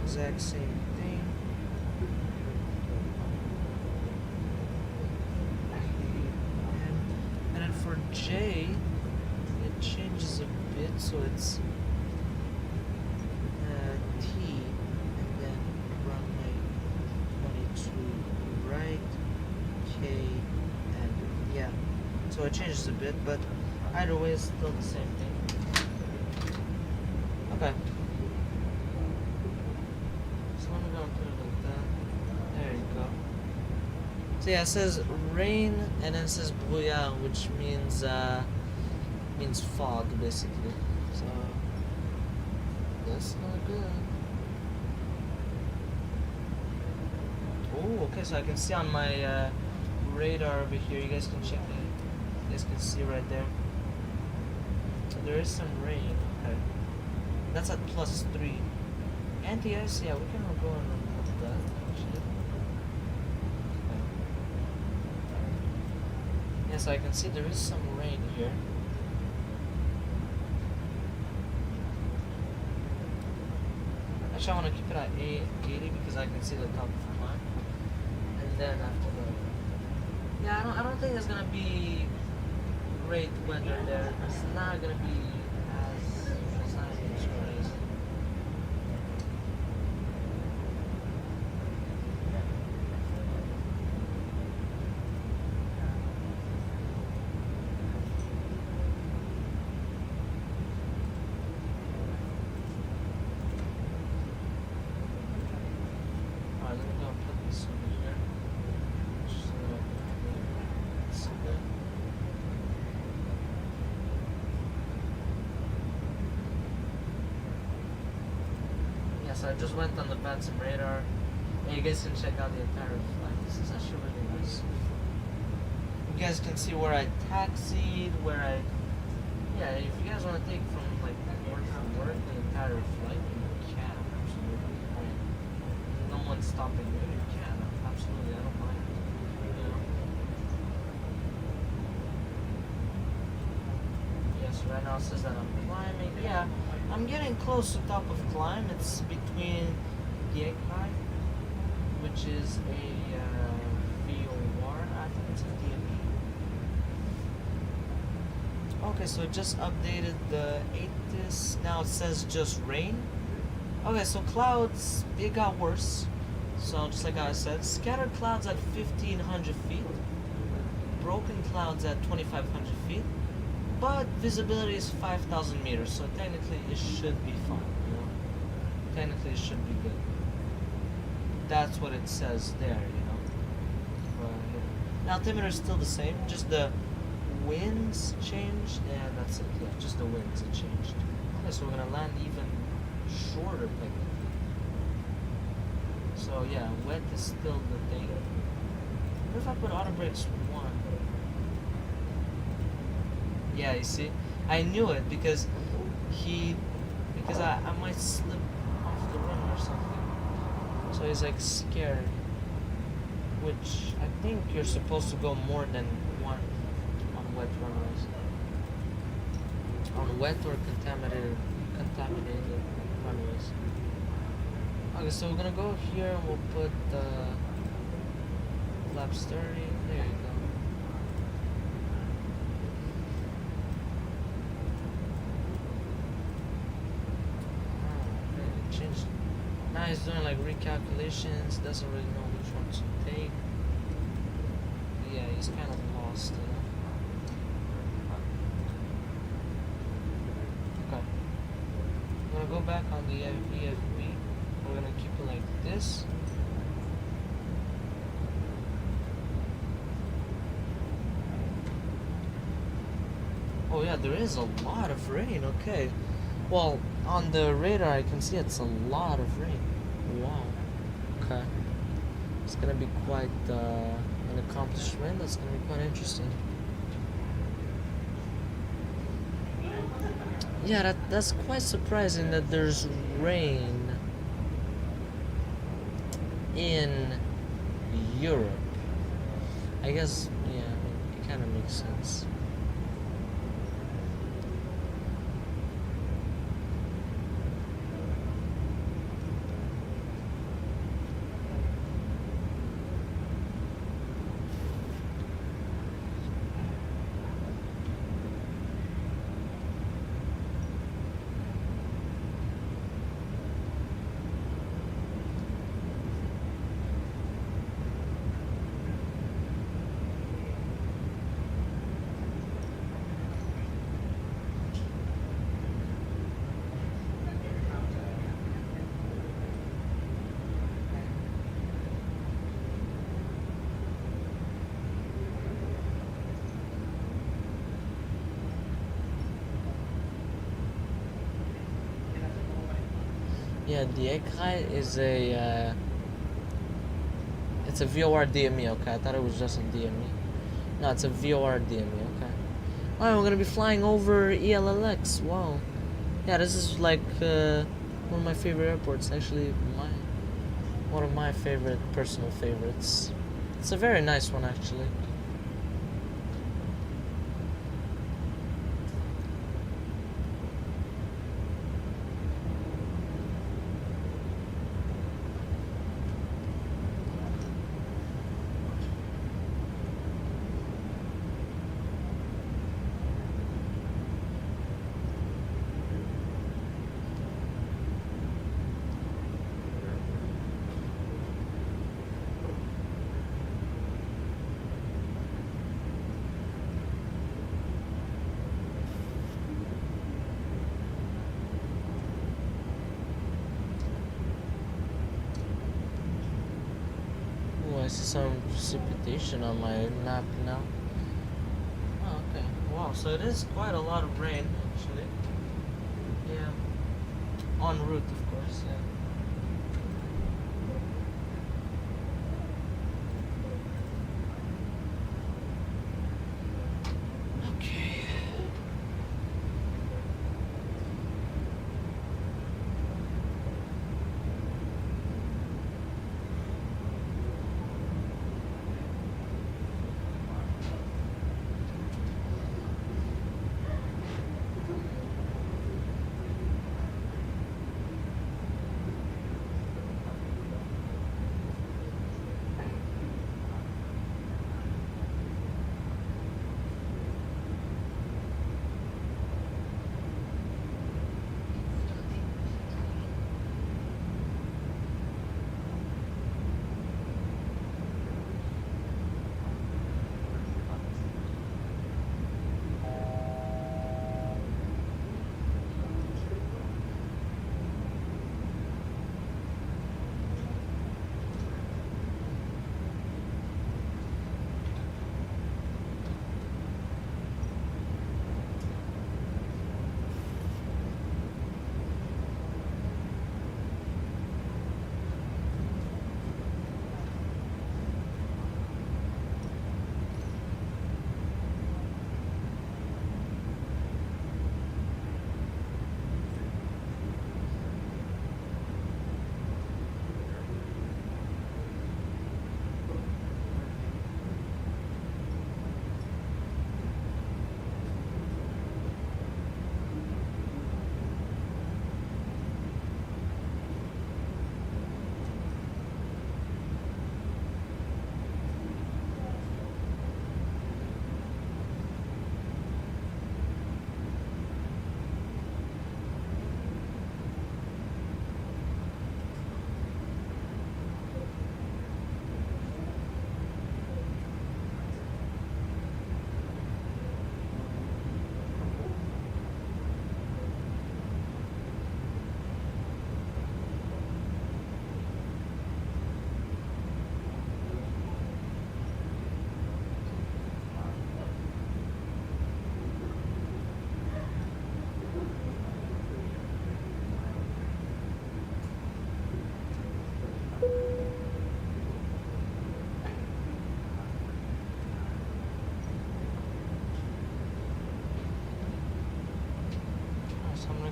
exact same thing. And then for J, it changes a bit, so it's T, and then runway 22 right, K, and yeah. So it changes a bit, but either way, it's still the same thing. Okay. So I'm gonna put it like that. There you go. So yeah, it says rain, and then it says brouillard, which means fog, basically. So that's not good. Oh, okay. So I can see on my radar over here. You guys can check it. You guys can see right there. So there is some rain. Okay. That's at +3. Anti-ice, yeah, we can go and remove that, actually. Okay. Yeah, so I can see there is some rain here. Actually, I want to keep it at 80 because I can see the top of the line. And then after that, yeah, I don't think there's gonna be great weather there. It's not gonna be as crazy. Alright, let me go and put this over here. Just see that. Yes, I just went on the Benson radar. And you guys can check out the entire flight. This is actually really nice. You guys can see where I taxied, where I... Yeah, if you guys want to take from like work to work, the entire flight, you can, absolutely. I mean, no one's stopping you, you can, absolutely, I don't mind. You know? Yes, right now it says that I'm climbing. Yeah, I'm getting close to top of climb. It's between EBCI, which is a VOR, I think it's a DME. Okay, so it just updated the ATIS. Now it says just rain. Okay, so clouds, it got worse. So just like I said, scattered clouds at 1,500 feet, broken clouds at 2,500 feet, but visibility is 5,000 meters, so technically it should be fine, you know? Technically it should be good. That's what it says there, you know? But, yeah. Altimeter is still the same, just the winds changed, and that's it, yeah, just the winds it changed. Okay, so we're gonna land even shorter pickup. So yeah, wet is still the thing. What if I put auto brakes 1? Yeah, you see? I knew it because I might slip off the run or something. So he's like scared. Which I think you're supposed to go more than 1 on wet runways. On wet or contaminated runways. Okay, so we're gonna go here and we'll put flaps 30. There you go. Changed. Now he's doing like recalculations. Doesn't really know which one to take. Yeah, he's kind of lost, you know. Okay. I'm gonna go back on the EFB. We're gonna keep it like this. Oh yeah, there is a lot of rain. Okay. Well, on the radar I can see it's a lot of rain. Wow. Okay. It's gonna be quite an accomplishment. That's gonna be quite interesting. Yeah, that's quite surprising that there's rain in Europe. I guess, yeah, it kind of makes sense. Yeah, the EBCI is it's a VOR DME, okay? I thought it was just a DME. No, it's a VOR DME, okay. Alright, we're gonna be flying over ELLX, wow. Yeah, this is like one of my favorite airports, actually one of my favorite, personal favorites. It's a very nice one, actually. I see some precipitation on my map now. Oh, okay. Wow, so it is quite a lot of rain, actually. Yeah. En route, of course, yeah. Okay.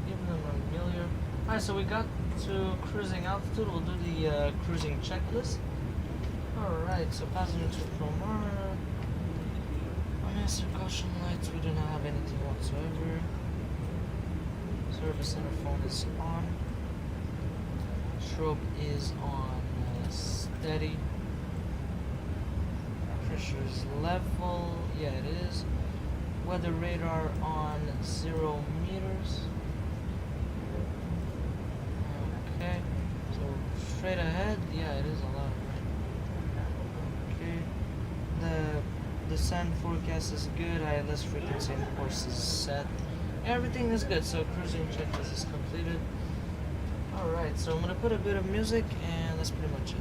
Giving them a million. Alright, so we got to cruising altitude. We'll do the cruising checklist. Alright, so passenger to Promar. Master caution lights, we do not have anything whatsoever. Service center phone is on. Strobe is on steady. Pressure is level. Yeah, it is. Weather radar on 0 meters. Okay. So straight ahead. Yeah, it is a lot of rain. Okay. The sun forecast is good. ILS frequency and course is set. Everything is good. So cruising checklist is completed. Alright, so I'm gonna put a bit of music and that's pretty much it.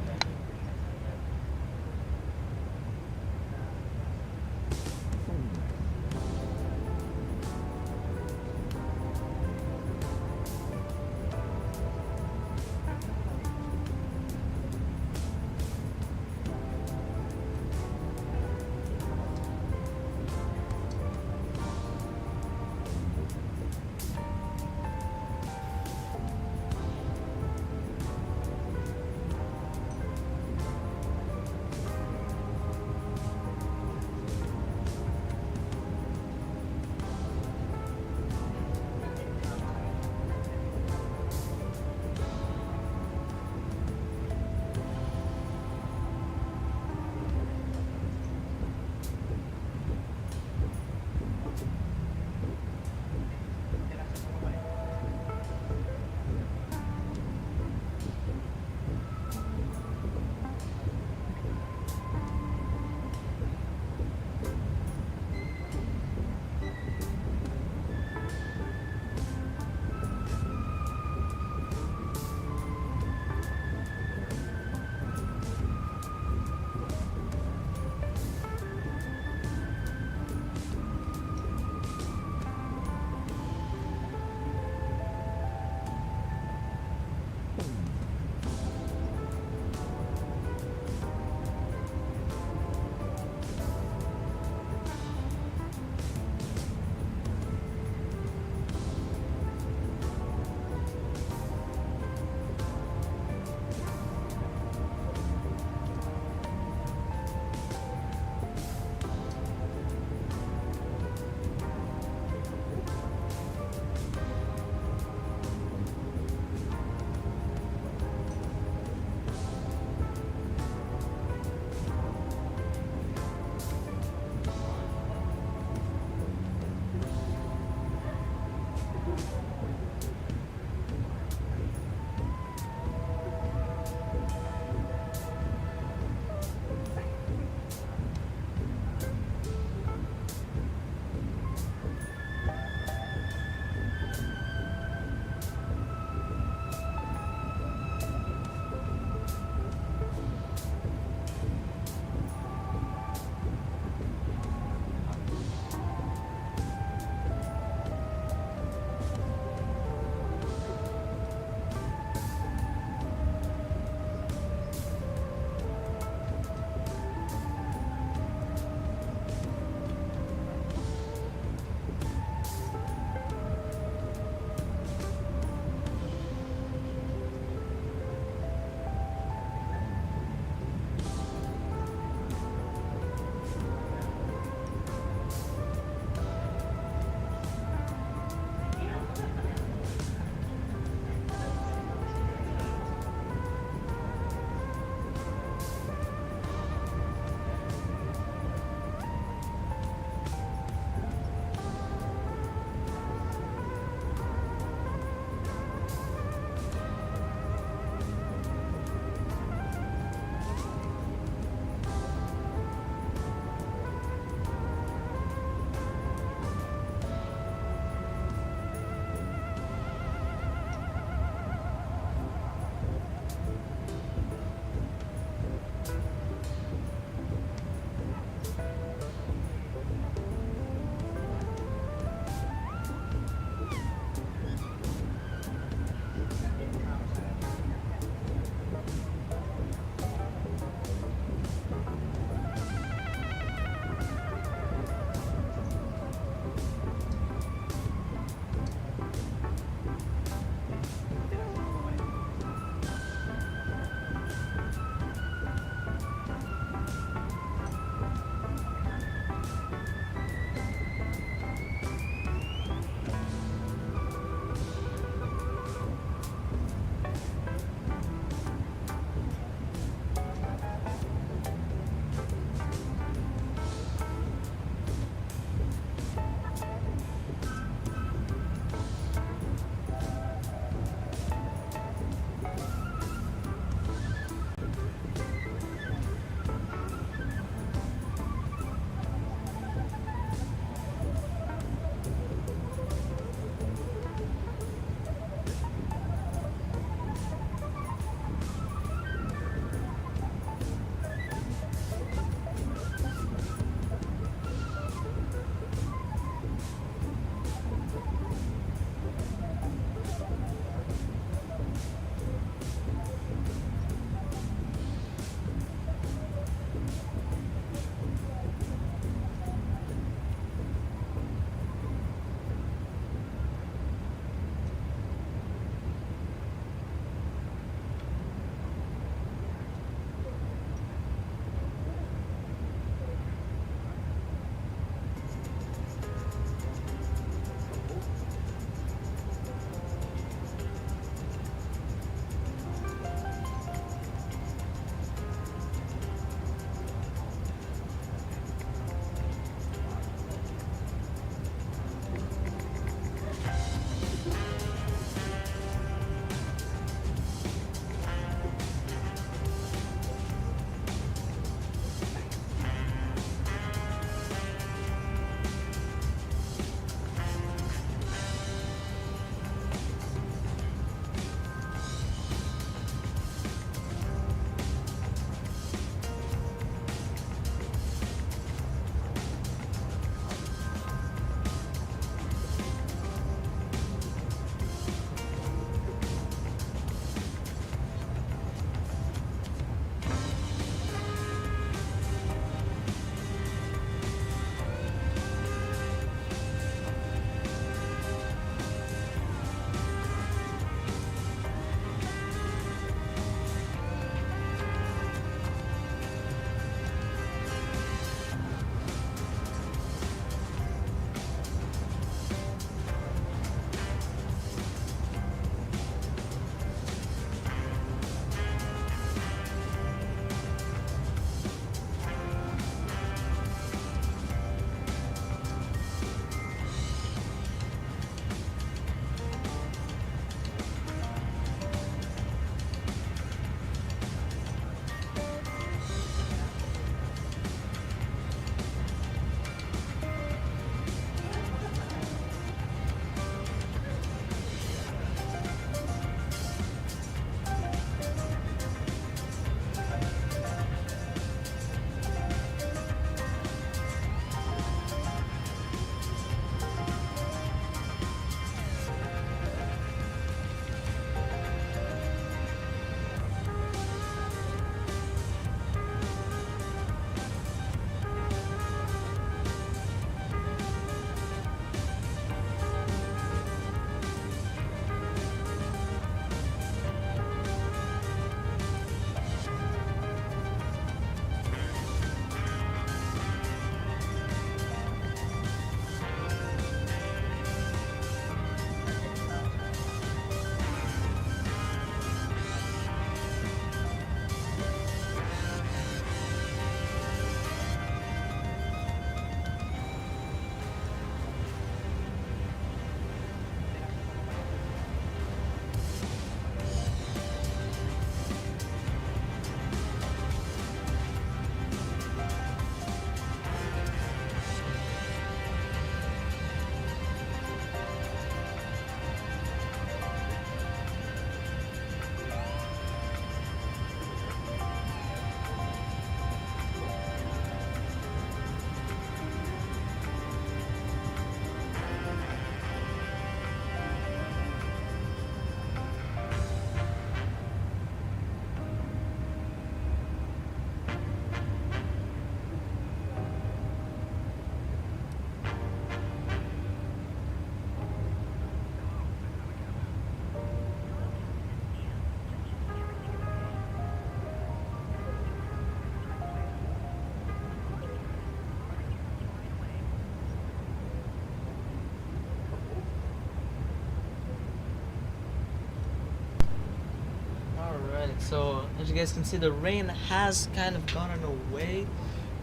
Alright, so as you guys can see, the rain has kind of gotten away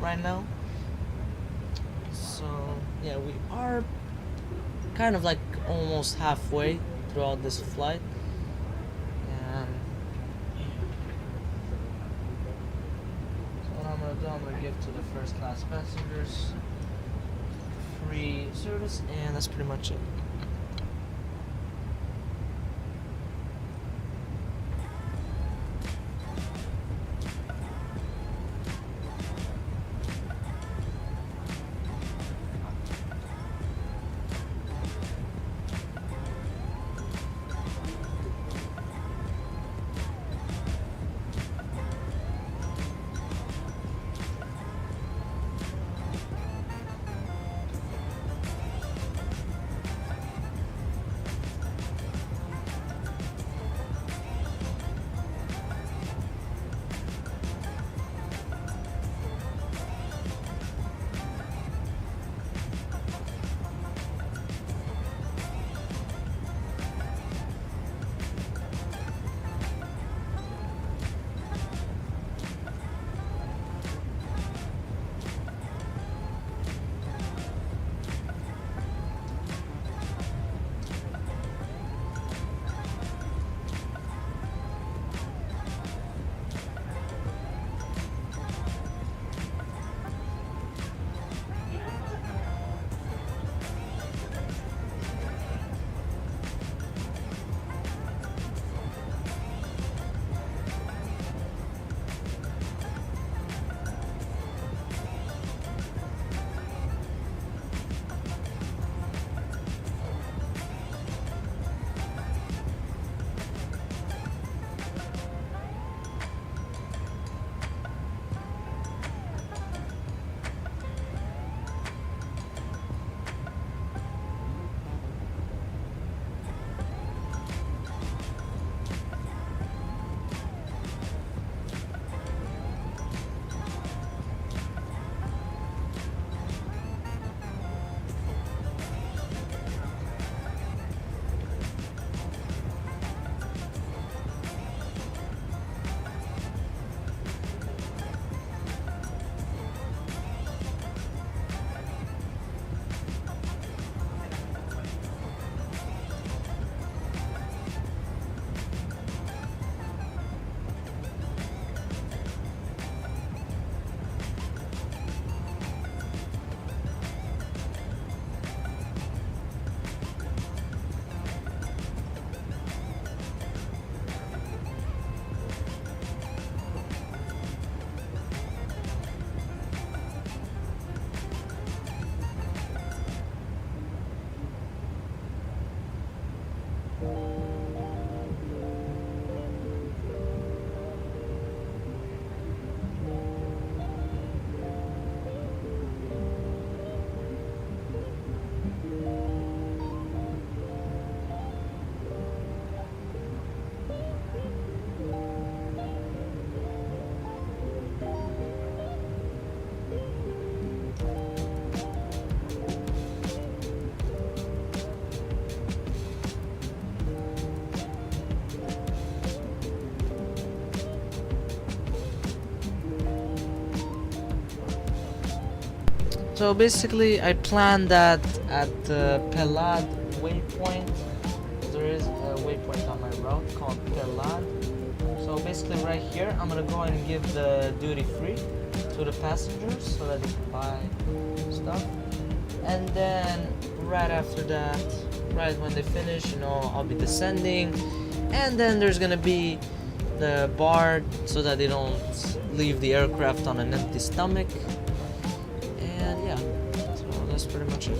right now. So yeah, we are kind of like almost halfway throughout this flight. And so what I'm gonna do, I'm gonna give to the first class passengers free service, and that's pretty much it. So basically, I planned that at the Pelad waypoint. There is a waypoint on my route called Pelad. So basically, right here, I'm gonna go and give the duty free to the passengers so that they can buy stuff. And then right after that, right when they finish, you know, I'll be descending. And then there's gonna be the bar so that they don't leave the aircraft on an empty stomach. And yeah, so that's pretty much it.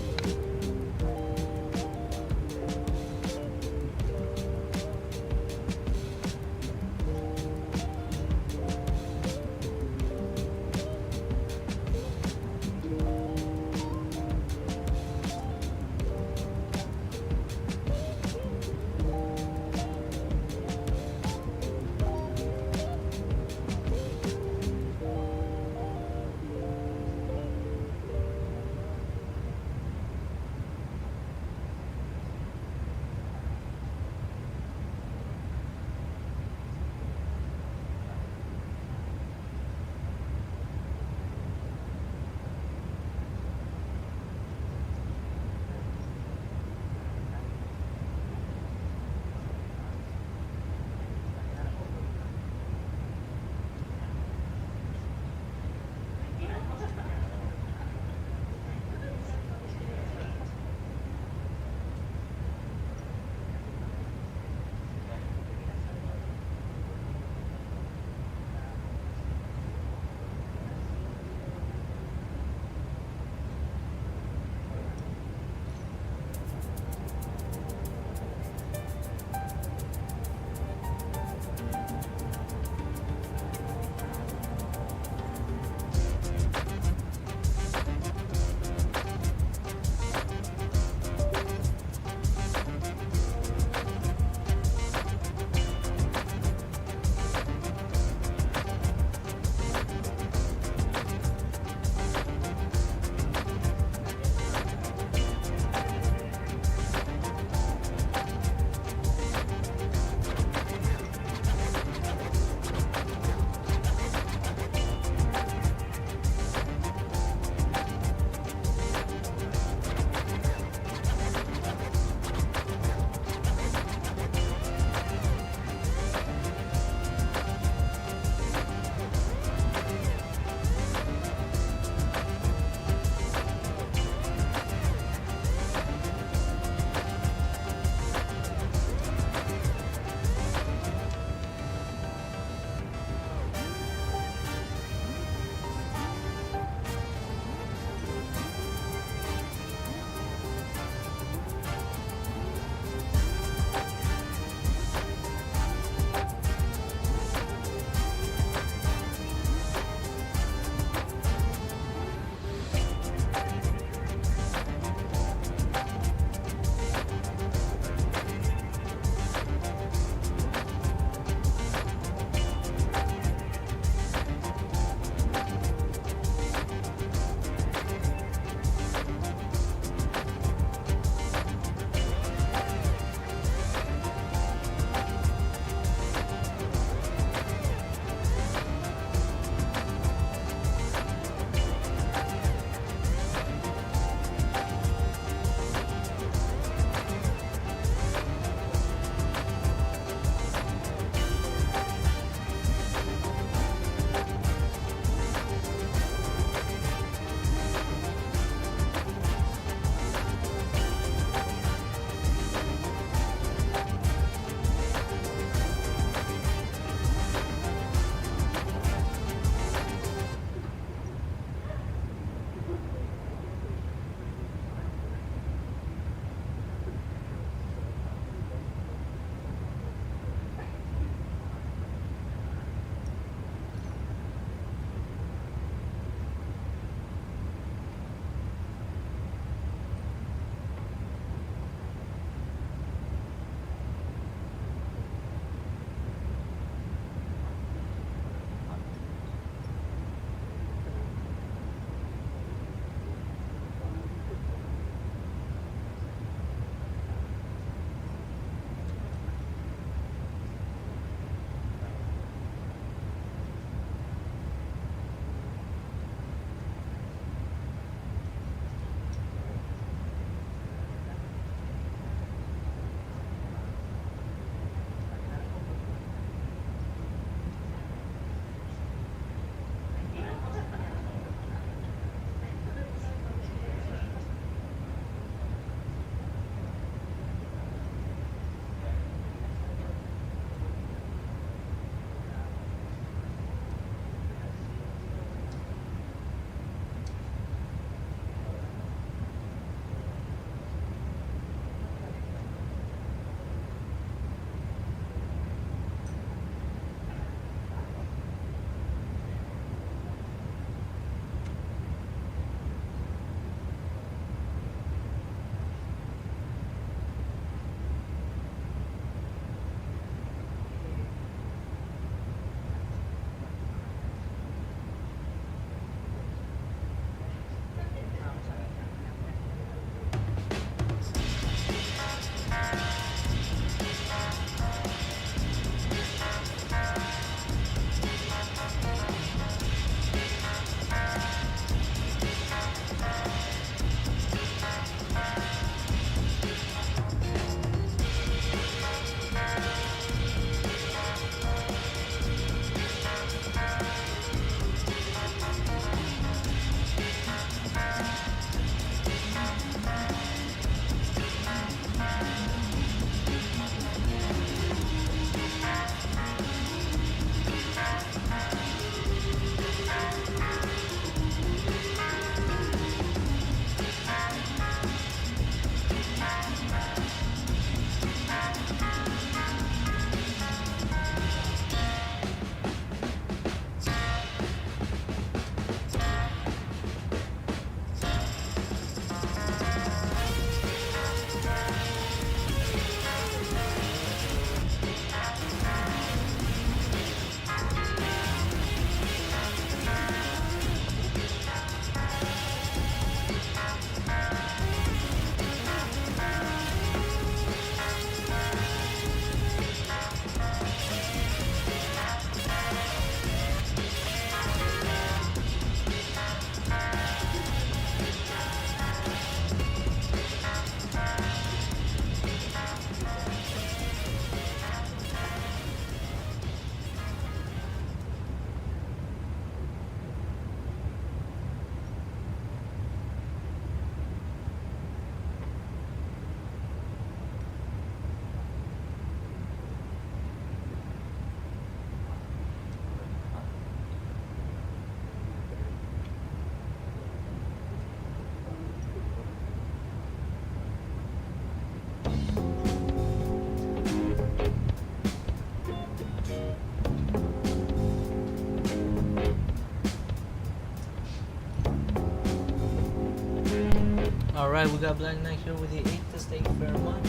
Alright, we got Black Knight here with the 8th. Thank you very much.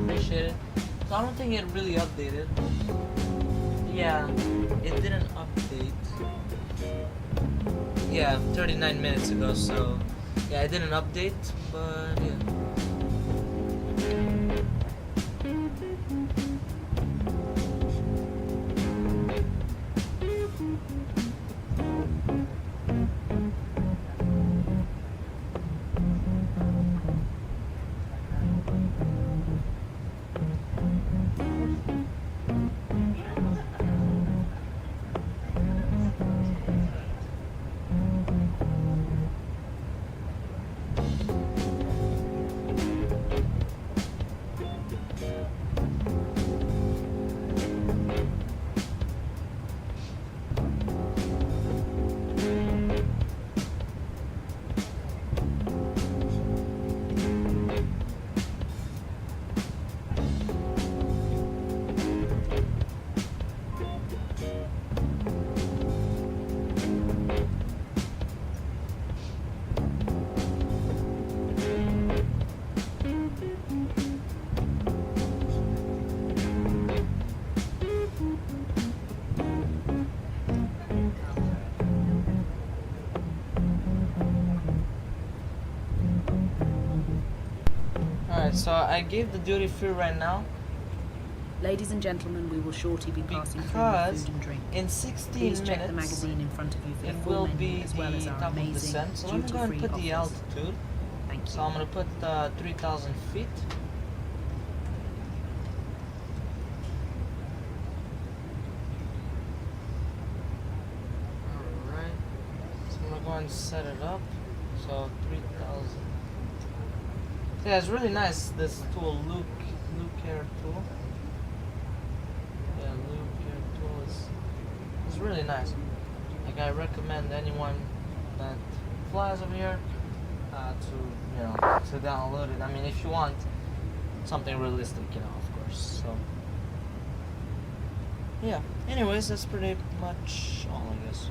Appreciate it. So I don't think it really updated. Yeah, it didn't update. Yeah, 39 minutes ago, so yeah, it didn't update, but yeah. So I gave the duty free right now Ladies and gentlemen, we will shortly be passing through because food and drink. in 16 Please check the minutes magazine in front of you for it the full will menu be as well as the our top of amazing descent. So let me go and duty-free put the offers. altitude. Thank you. So I'm gonna put 3,000 feet. Alright. So I'm gonna go and set it up. So 3,000. Yeah, it's really nice, this tool, Loop Care tool. Yeah, Loop Care tool is really nice. Like, I recommend anyone that flies over here to download it. I mean, if you want something realistic, of course. So yeah. Anyways, that's pretty much all, I guess.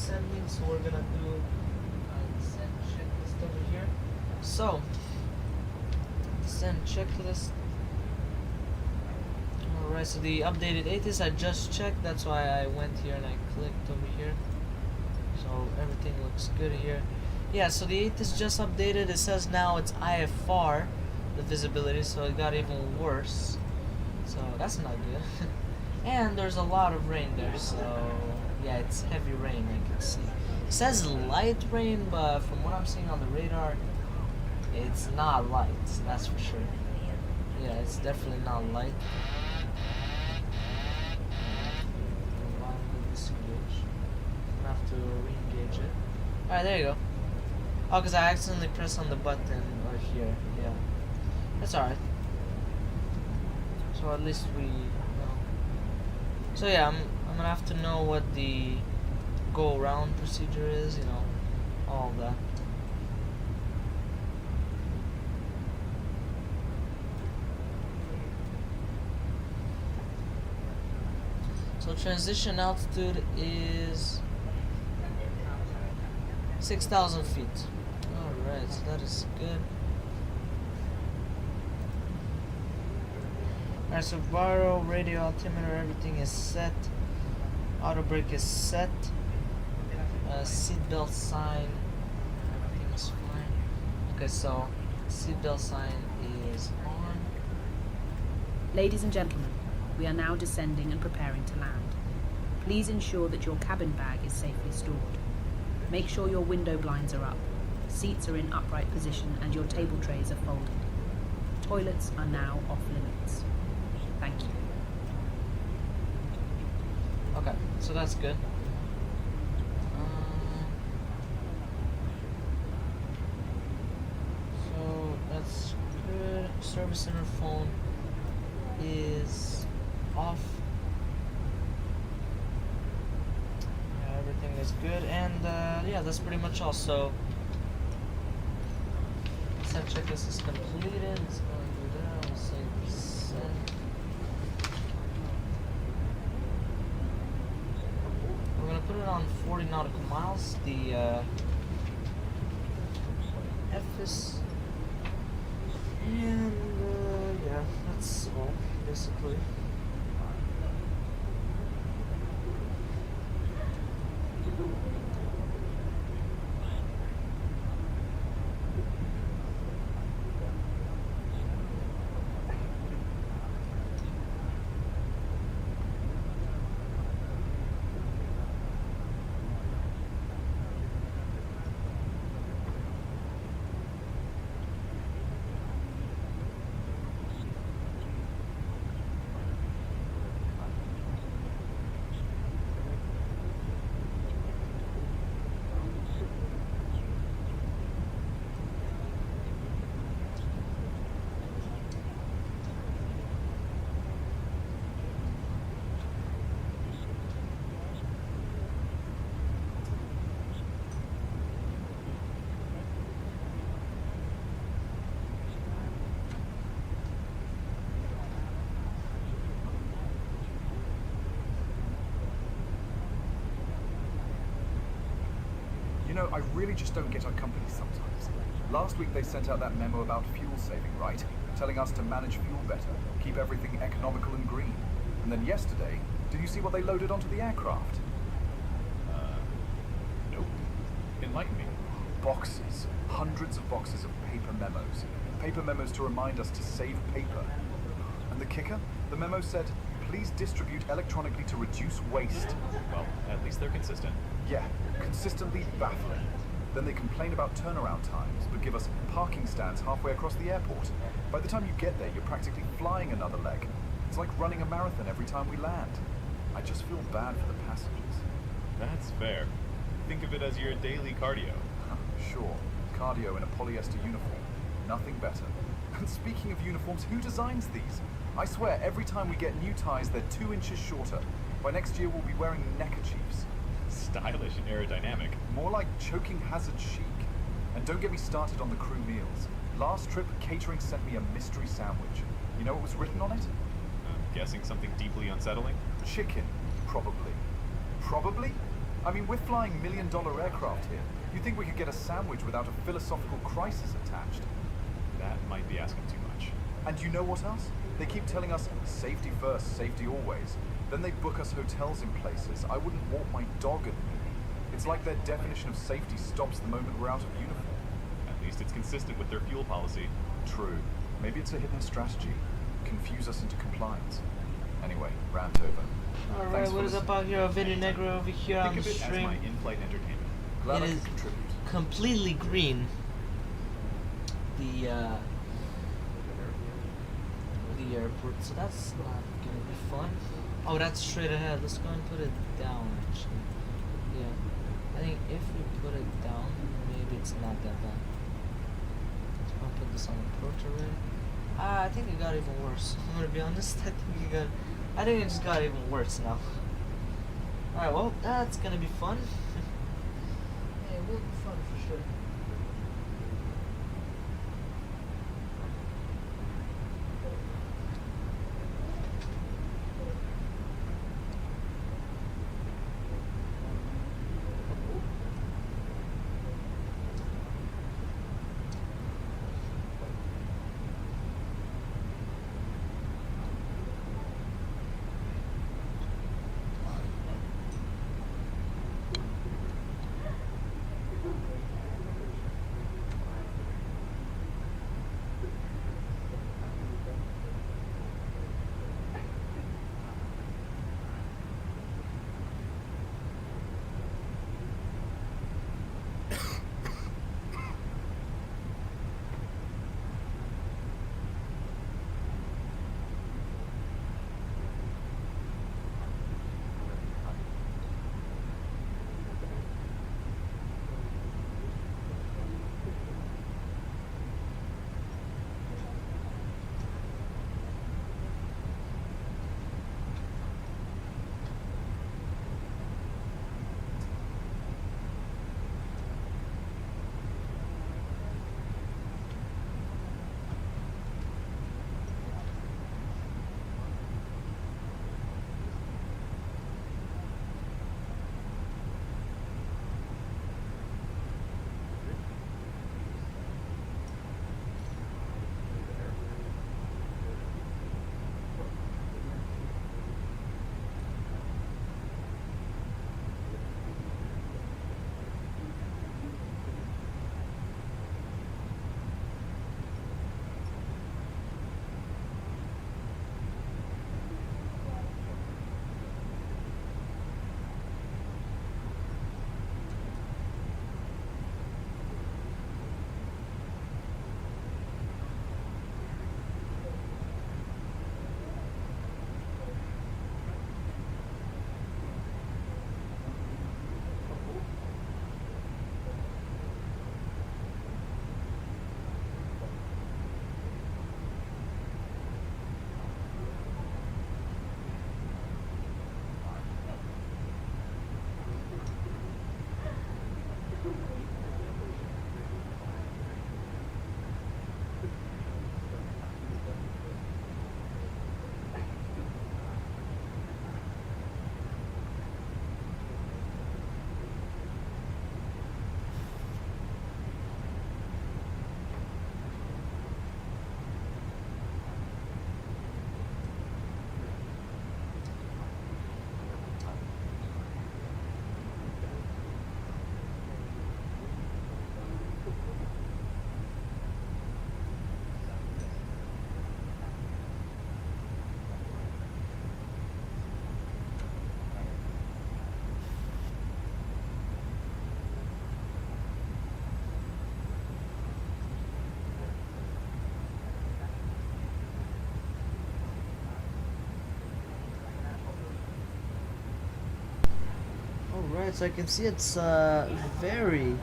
descending, so we're gonna do descent checklist over here. So, descent checklist. Alright, so the updated ATIS I just checked, that's why I went here and I clicked over here. So everything looks good here. Yeah, so the ATIS just updated. It says now it's IFR, the visibility, so it got even worse. So that's not good. And there's a lot of rain there, so yeah, it's heavy rain, I can see. It says light rain, but from what I'm seeing on the radar, it's not light, that's for sure. Yeah, it's definitely not light. I have to re-engage it. Alright, there you go. Oh, because I accidentally pressed on the button right here. Yeah. That's alright. So at least we know. So yeah, I'm gonna have to know what the go around procedure is, you know, all of that. So transition altitude is 6,000 feet. Alright, so that is good. Alright, so gyro, radio, altimeter, everything is set. Auto brake is set. Seatbelt sign, everything is fine. Okay, so seatbelt sign is on. Ladies and gentlemen, we are now descending and preparing to land. Please ensure that your cabin bag is safely stored. Make sure your window blinds are up, seats are in upright position, and your table trays are folded. Toilets are now off limits. Thank you. Okay, so that's good. So that's good. Service center phone is off. Yeah, everything is good, and yeah, that's pretty much all. So, descent checklist is completed. It's going to do that. I'll say descent. We're gonna put it on 40 nautical miles. The FS, and yeah, that's all basically. You know, I really just don't get our company sometimes. Last week they sent out that memo about fuel saving, right? Telling us to manage fuel better, keep everything economical and green. And then yesterday, did you see what they loaded onto the aircraft? Nope. Enlighten me. Boxes. Hundreds of boxes of paper memos. Paper memos to remind us to save paper. And the kicker? The memo said, please distribute electronically to reduce waste. Well, at least they're consistent. Yeah, consistently baffling. Then they complain about turnaround times, but give us parking stands halfway across the airport. By the time you get there, you're practically flying another leg. It's like running a marathon every time we land. I just feel bad for the passengers. That's fair. Think of it as your daily cardio. Sure, cardio in a polyester uniform. Nothing better. And speaking of uniforms, who designs these? I swear, every time we get new ties, they're 2 inches shorter. By next year, we'll be wearing neckerchiefs. Stylish and aerodynamic. More like choking hazard chic. And don't get me started on the crew meals. Last trip, catering sent me a mystery sandwich. You know what was written on it? I'm guessing something deeply unsettling? Chicken, probably. Probably? I mean, we're flying $1 million aircraft here. You think we could get a sandwich without a philosophical crisis attached? That might be asking too much. And you know what else? They keep telling us safety first, safety always. Then they book us hotels in places I wouldn't walk my dog at noon. It's like their definition of safety stops the moment we're out of uniform. At least it's consistent with their fuel policy. True. Maybe it's a hidden strategy. Confuse us into compliance. Anyway, rant over. Alright, Thanks for what is up out here? A video negro over here on Think the of it as stream. my in-flight entertainment. Glad I It could is contribute. completely green. The airport, so that's not gonna be fun. Oh, that's straight ahead. Let's go and put it down actually. Yeah. I think if we put it down, maybe it's not that bad. Let's go and put this on approach already. I think it got even worse. I'm gonna be honest, I think it just got even worse now. Alright, well, that's gonna be fun. Yeah, it will be fun for sure. Alright, so I can see it's very,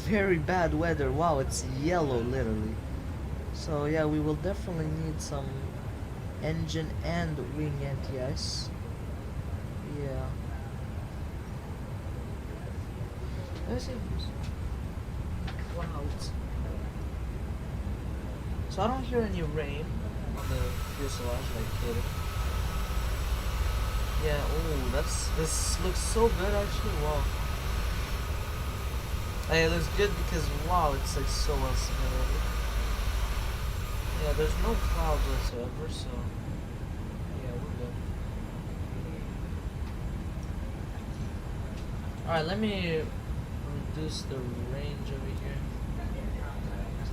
very bad weather. Wow, it's yellow literally. So yeah, we will definitely need some engine and wing anti-ice. Yeah. Let's see if there's clouds. So I don't hear any rain on the fuselage like kidding. Yeah, oh, this looks so good actually. Wow. It looks good because wow, it's like so well simulated. Yeah, there's no clouds whatsoever, so yeah, we're good. Alright, let me reduce the range over here.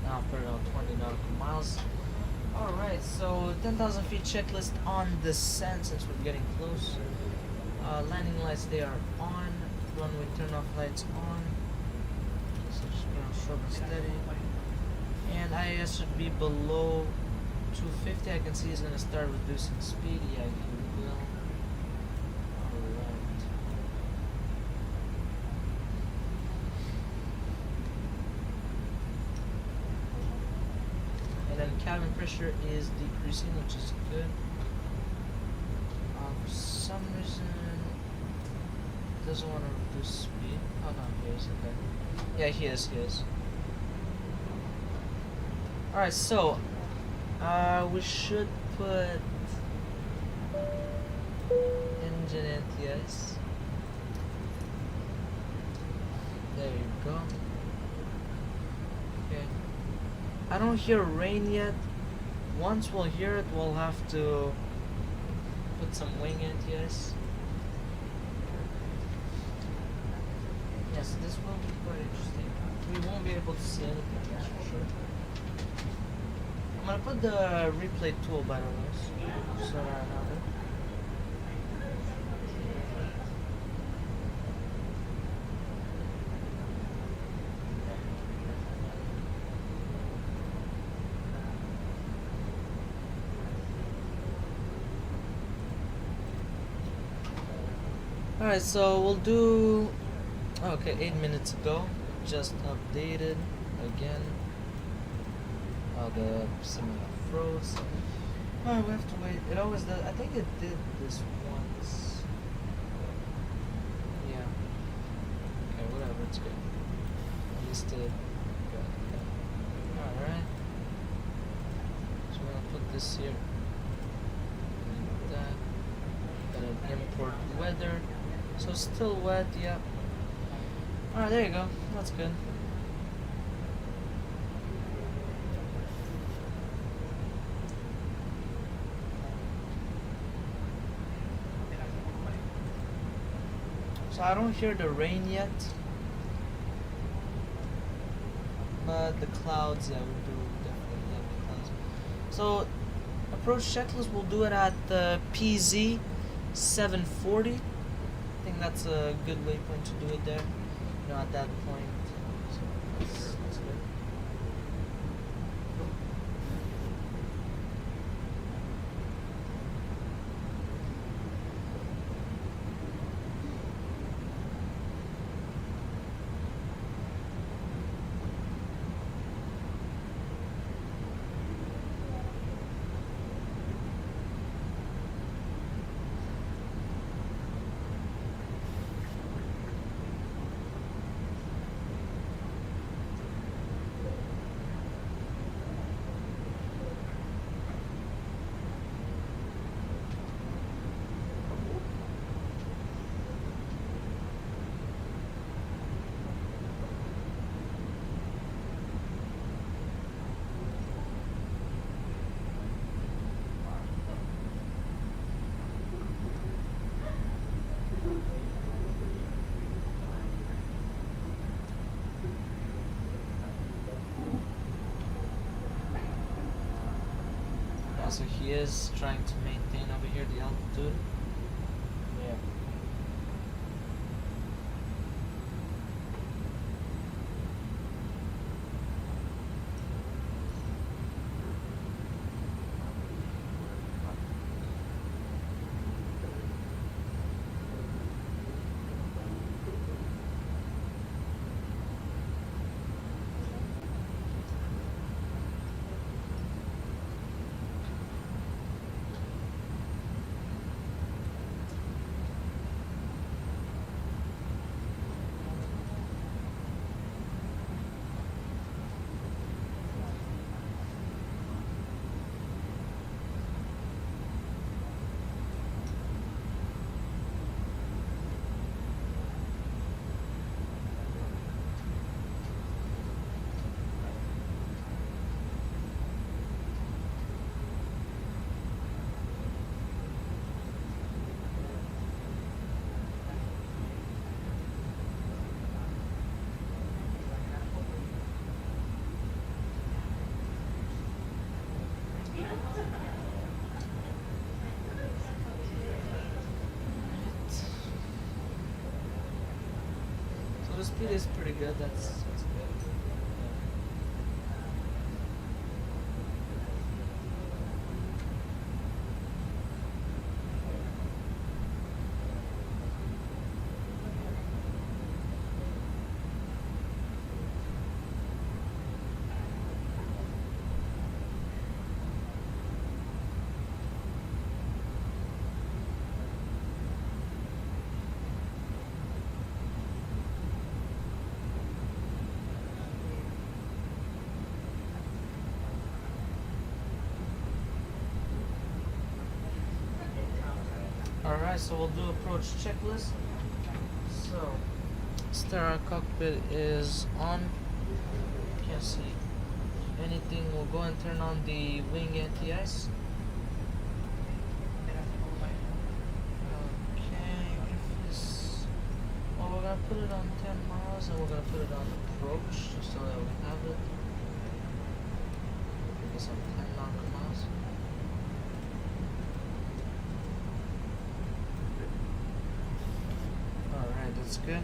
Now I'll put it on 20 nautical miles. Alright, so 10,000 feet checklist on descent since we're getting close. Landing lights, they are on. Runway turn-off lights on. So just put on short and steady. And IAS should be below 250. I can see he's going to start reducing speed. Yeah, he will. Alright. And then cabin pressure is decreasing, which is good. For some reason, it doesn't want to reduce speed. Oh no, he is, okay. Yeah, he is. Alright, so we should put engine NTS. There you go. Okay. I don't hear rain yet. Once we'll hear it, we'll have to put some wing NTS. Yes, this will be quite interesting. We won't be able to see anything, that's for sure. I'm gonna put the replay tool by the way, so that I have it. Alright, so we'll do. Okay, 8 minutes ago. Just updated again. Oh, the simulator froze. Oh, we have to wait. It always does. I think it did this once. Yeah. Okay, whatever. It's good. At least it. Good. Alright. So we're gonna put this here. Like that. Gonna import weather. So still wet, yeah. Alright, there you go. That's good. So I don't hear the rain yet. But the clouds, yeah, we do definitely have the clouds. So approach checklist, we'll do it at the PZ 740. I think that's a good waypoint to do it there. You know, at that point. So that's good. So he is trying to maintain over here the altitude. Yeah. It is pretty good. That's good. Alright, so we'll do approach checklist. So, sterile cockpit is on. Can't see anything. We'll go and turn on the wing anti-ice. Okay, if this... Well, we're gonna put it on 10 miles and we're gonna put it on approach just so that we have it. I guess on 10 nautical miles. Alright, that's good.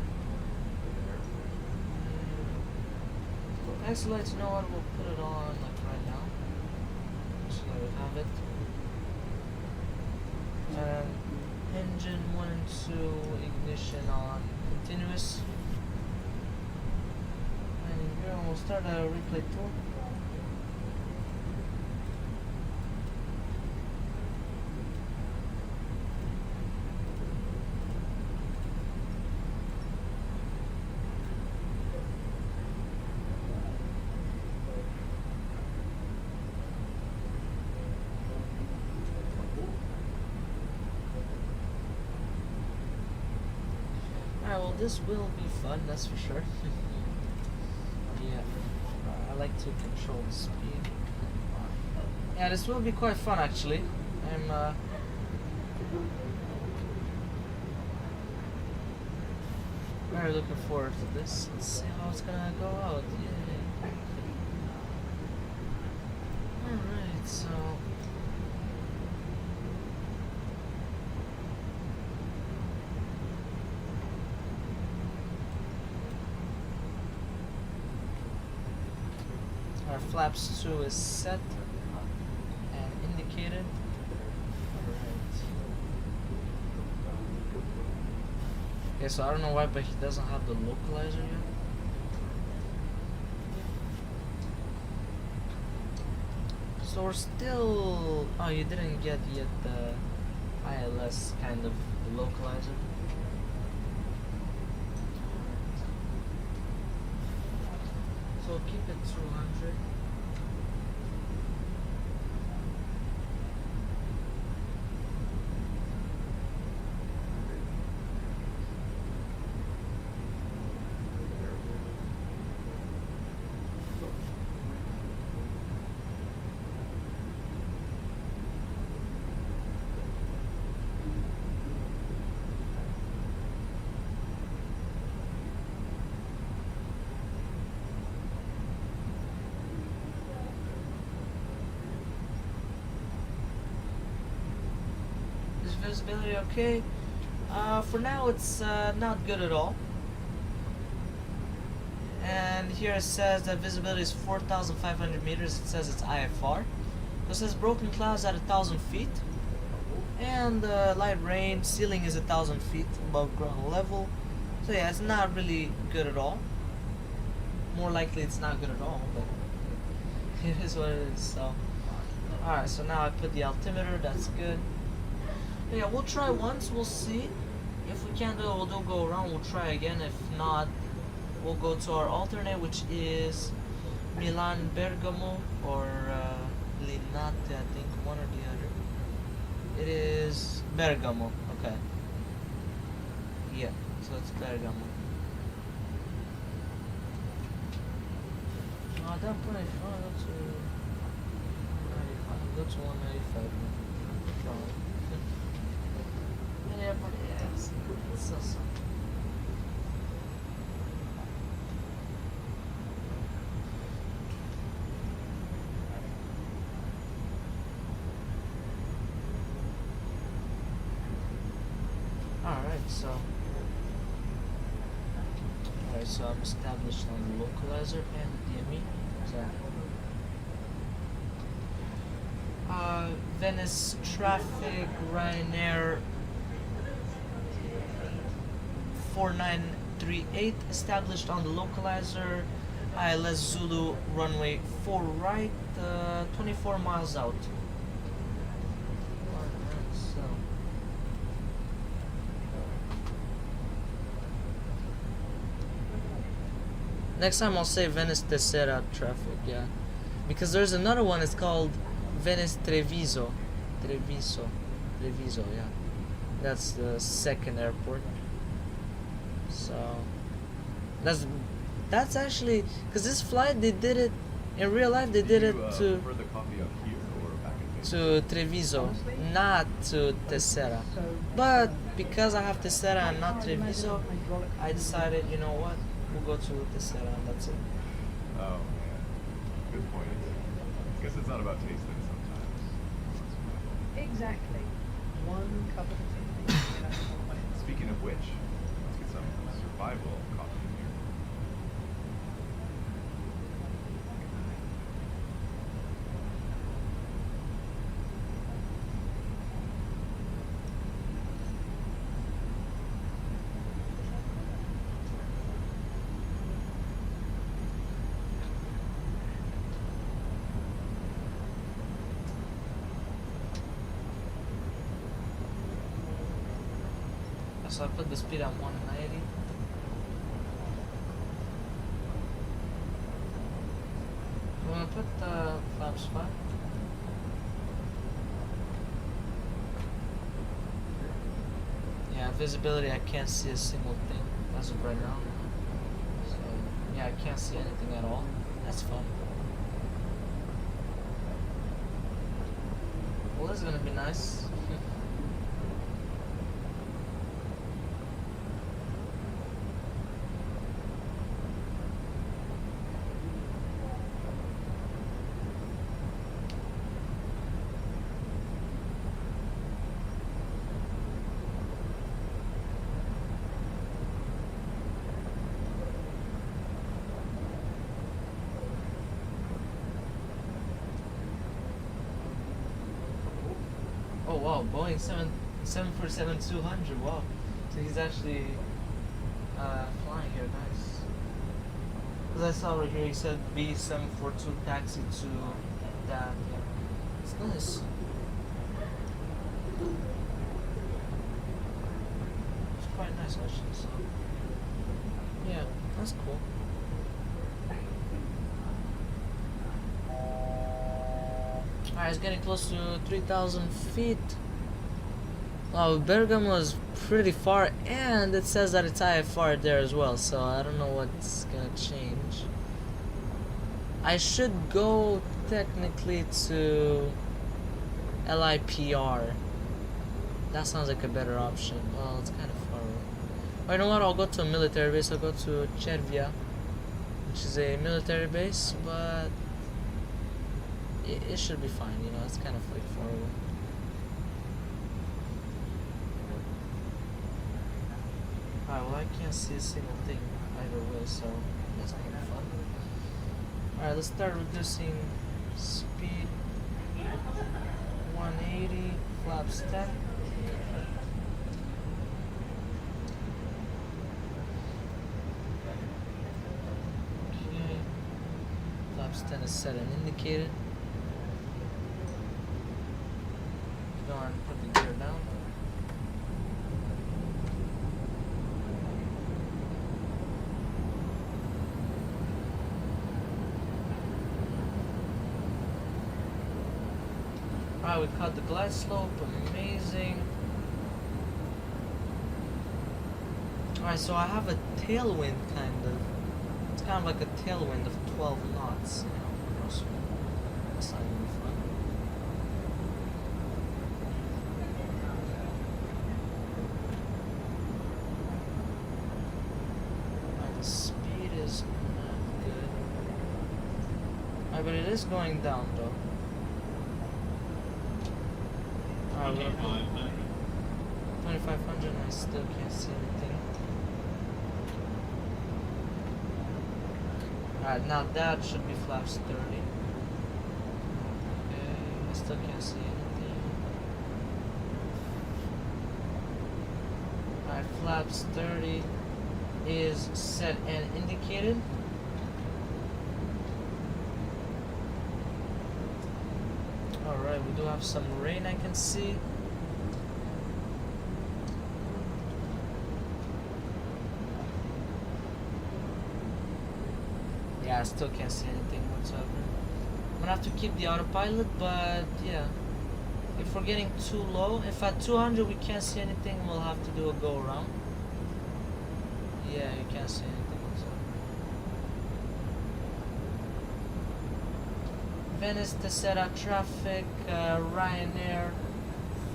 Exit lights, you know what, we'll put it on like right now. So that we have it. And engine 1 and 2 ignition on continuous. And here we'll start a replay tour. Alright, well this will be fun, that's for sure. Yeah, I like to control the speed. Yeah, this will be quite fun actually. I'm very looking forward to this. Let's see how it's gonna go out. Yay. Alright, so our flaps 2 is set and indicated. Alright. Okay, so I don't know why, but he doesn't have the localizer yet. So we're still... Oh, you didn't get yet the ILS kind of localizer. So keep it 200. Visibility okay. For now it's not good at all. And here it says that visibility is 4,500 meters. It says it's IFR. It says broken clouds at 1,000 feet. And light rain, ceiling is 1,000 feet above ground level. So yeah, it's not really good at all. More likely it's not good at all, but it is what it is. So alright, so now I put the altimeter, that's good. But yeah, we'll try once, we'll see. If we can't do it, we'll go around, we'll try again. If not, we'll go to our alternate, which is Milan Bergamo or Linate, I think, one or the other. It is Bergamo, okay. Yeah, so it's Bergamo. At that point, if you want to go to 195, probably. Yeah, but yeah, it's so. Alright, so so I'm established on the localizer and the DME. So, Venice traffic, Ryanair 4938 established on the localizer. ILS Zulu runway 4 right, 24 miles out. Alright, so next time I'll say Venice Tercera traffic, yeah. Because there's another one, it's called Venice Treviso. Treviso, yeah. That's the second airport. So that's actually, because this flight they did it in real life. They did it to prefer the copy up here or back in to Treviso, not to Tercera. But because I have Tercera and not Treviso, I decided, you know what, we'll go to Tercera and that's it. Oh, man. Good point. Guess it's not about taste then sometimes. Exactly. One cup of tea. Speaking of which, let's get some survival coffee in here. So I put the speed at 190. You wanna put the flaps 5? Yeah, visibility, I can't see a single thing as of right now. So, yeah, I can't see anything at all. That's fun. Well, this is gonna be nice. Oh wow, Boeing 747-200, wow. So he's actually flying here, nice. Because I saw right here, he said B742 taxi to that, yeah. It's nice. It's quite nice actually, so. Yeah, that's cool. Alright, it's getting close to 3,000 feet. Wow, Bergamo is pretty far, and it says that it's IFR there as well, so I don't know what's gonna change. I should go technically to LIPR. That sounds like a better option. Well, it's kind of far away. Oh, you know what? I'll go to a military base. I'll go to Cervia, which is a military base, but it should be fine, you know, it's kind of like far away. Alright, well I can't see a single thing either way, so that's kind of fun. Alright, let's start reducing speed. 180, flaps 10. Okay. Flaps 10 is set and indicated. Go on, put the gear down. Alright, we cut the glide slope, amazing. Alright, so I have a tailwind kind of. It's kind of like a tailwind of 12 knots, you know, so that's not really fun. Alright, the speed is not good. Alright, but it is going down though. Alright, we're gonna put 2500 and I still can't see anything. Alright, now that should be flaps 30. Okay, I still can't see anything. Alright, flaps 30 is set and indicated. Alright, we do have some rain I can see. Yeah, I still can't see anything whatsoever. I'm gonna have to keep the autopilot, but yeah. If we're getting too low, if at 200 we can't see anything, we'll have to do a go around. Yeah, you can't see anything whatsoever. Venice Tessera traffic, Ryanair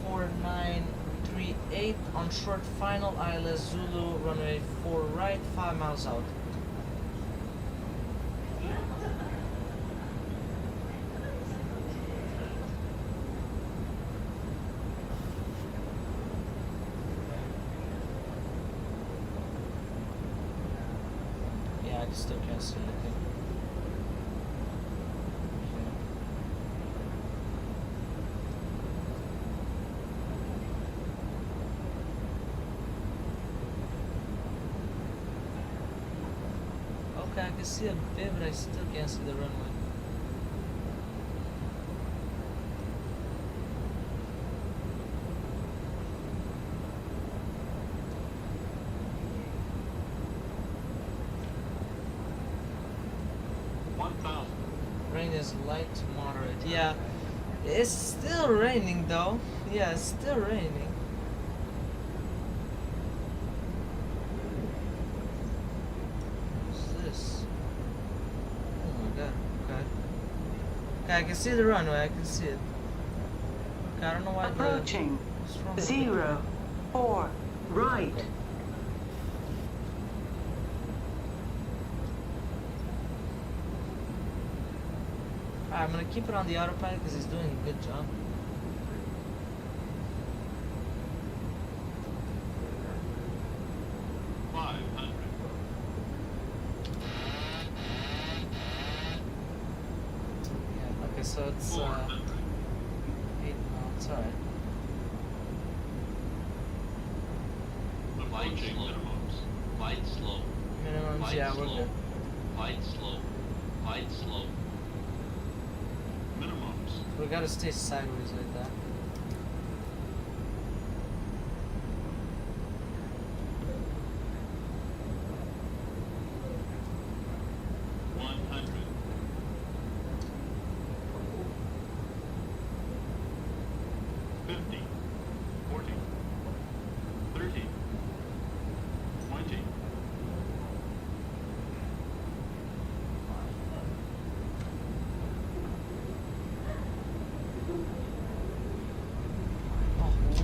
4938 on short final, ILS Zulu, runway 4 right, 5 miles out. Yeah, I still can't see anything. Okay, I can see a bit, but I still can't see the runway. Rain is light to moderate. Yeah, it's still raining though. Yeah, it's still raining. What's this? Oh my god. Okay. Okay, I can see the runway. I can see it. Okay, I don't know why. Approaching. What's wrong with it? 0, 4, right. Alright, I'm gonna keep it on the autopilot because he's doing a good job. Yeah, okay, so it's 8 miles, alright. Flight slow. Flight slow. Minimums, Flight yeah, we're slow. good. Flight slow. Flight slow. Minimums. We gotta stay sideways like that.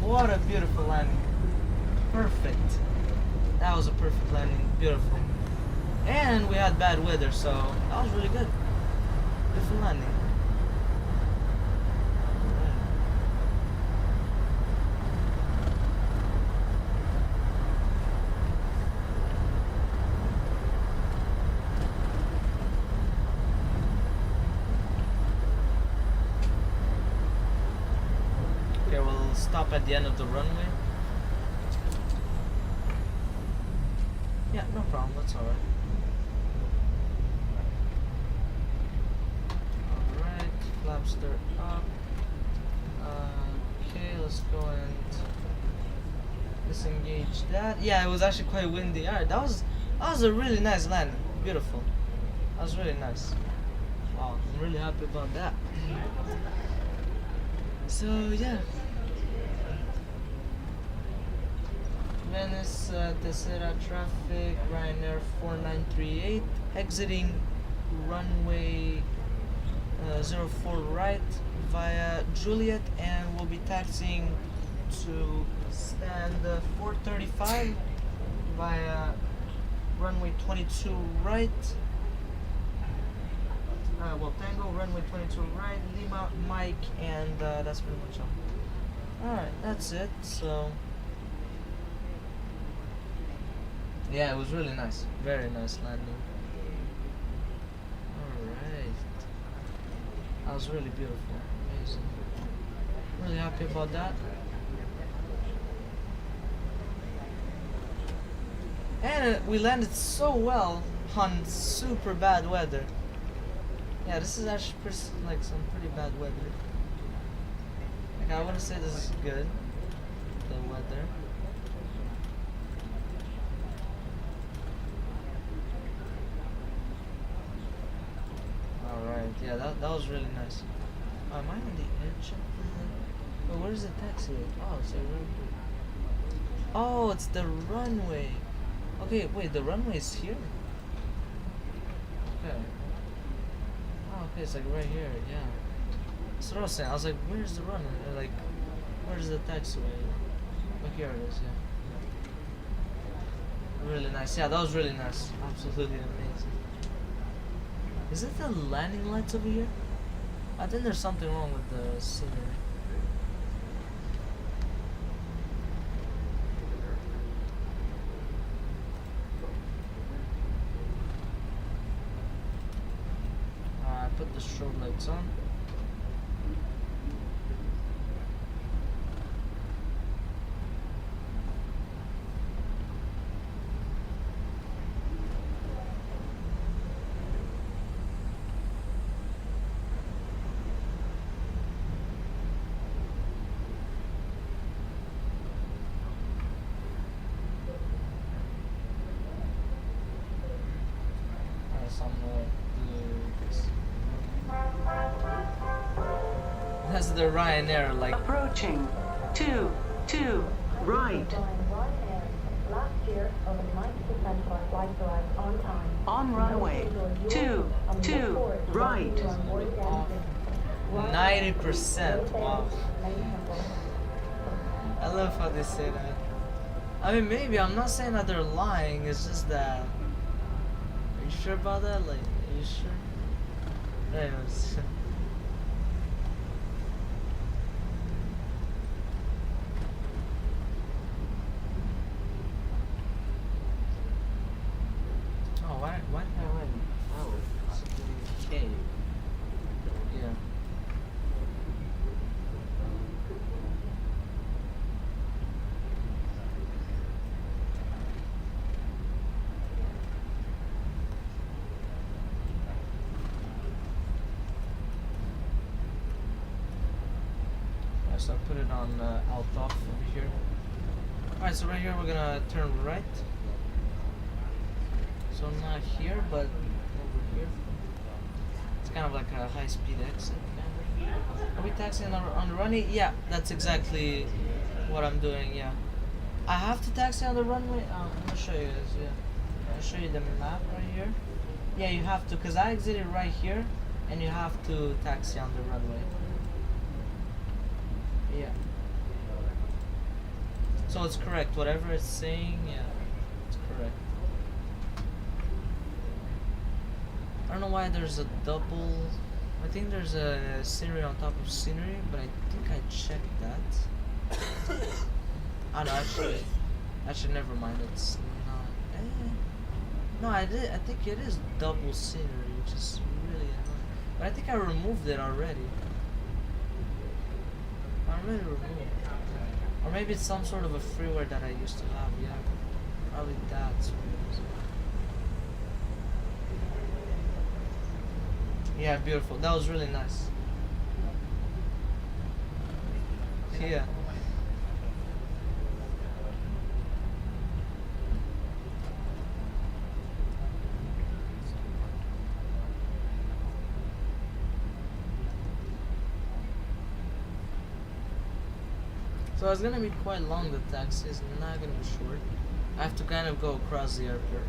What a beautiful landing. Perfect. That was a perfect landing. Beautiful. And we had bad weather, so that was really good. Beautiful landing. Okay, we'll stop at the end of the runway. Yeah, no problem, that's alright. Alright, flaps start up. Okay, let's go and disengage that. Yeah, it was actually quite windy. Alright, that was a really nice landing. Beautiful. That was really nice. Wow, I'm really happy about that. So yeah. Venice Tessera traffic, Ryanair 4938, exiting runway 04 right via Juliet, and we'll be taxiing to stand 435 via runway 22 right. Well, Tango, runway 22 right, Lima, Mike, and that's pretty much all. Alright, that's it, so... Yeah, it was really nice. Very nice landing. That was really beautiful. Amazing. Really happy about that. And we landed so well on super bad weather. Yeah, this is actually like some pretty bad weather. Like I wouldn't say this is good. The weather. Alright, yeah, that was really nice. Oh, am I on the edge of the... Wait, where's the taxi? Oh, it's like right here. Oh, it's the runway. Okay, wait, the runway is here? Okay. Oh, okay, it's like right here, yeah. That's what I was saying. I was like, where's the runway? Like, where's the taxiway? Oh, here it is, yeah. Really nice. Yeah, that was really nice. Absolutely amazing. Is it the landing lights over here? I think there's something wrong with the scenery. I put the strobe lights on. That's the Ryanair, like. Approaching. 2, right. Last year, over 90% of our flights arrived on time. On runway. 2, right. 90%. Wow. I love how they say that. I mean, maybe I'm not saying that they're lying. It's just that. Are you sure about that? Like, are you sure? Anyways. Why did I win? Oh, it's K. Yeah. Alright, so I put it on alt off over here. Alright, so right here we're gonna turn right. So not here, but over here. It's kind of like a high-speed exit. Are we taxiing on the runway? Yeah, that's exactly what I'm doing. Yeah, I have to taxi on the runway. I'm gonna show you this. Yeah, I'll show you the map right here. Yeah, you have to, cause I exited right here, and you have to taxi on the runway. Yeah. So it's correct. Whatever it's saying, yeah, it's correct. I don't know why there's a double. I think there's a scenery on top of scenery, but I think I checked that. Oh no, actually, never mind. It's not. No, I did. I think it is double scenery, which is really annoying. But I think I removed it already. I already removed it. Or maybe it's some sort of a freeware that I used to have. Yeah, probably that's what it is. Yeah, beautiful. That was really nice. Yeah. So it's gonna be quite long, the taxi is not gonna be short. I have to kind of go across the airport.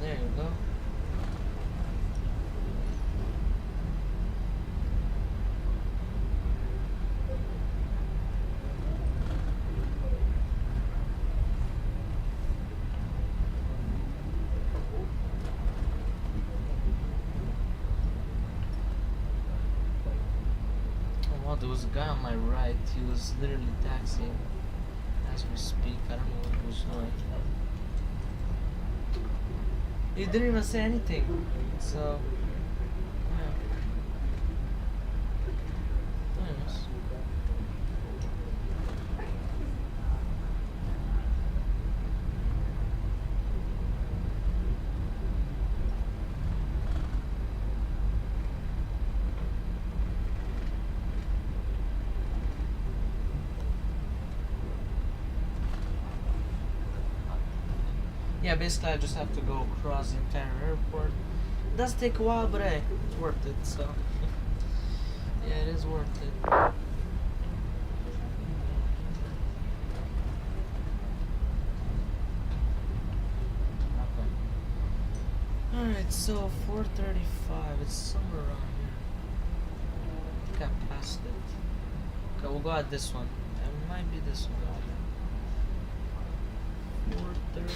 There you go. there was a guy on my right. He was literally taxiing as we speak. I don't know what he was doing. He didn't even say anything. So, yeah. Anyways. Yeah, basically I just have to go across the entire airport. It does take a while, but hey, it's worth it, so. Yeah, it is worth it. Okay. Alright, so 4:35, it's somewhere around here. I think I passed it. Okay, we'll go at this one. It might be this one. 4:30.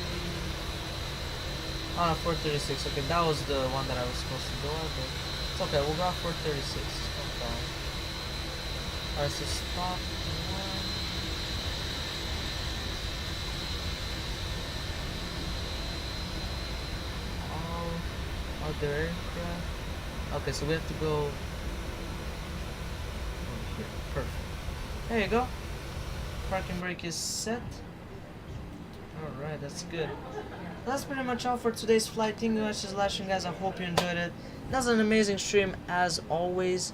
Oh, no, 4:36. Okay, that was the one that I was supposed to go at, but it's okay. We'll go at 4:36. No problem. Alright, so stop one. Oh, the aircraft. Okay, so we have to go over here. Perfect. There you go. Parking brake is set. Alright, that's good. That's pretty much all for today's flight. Thank you guys for watching, guys. I hope you enjoyed it. That's an amazing stream as always.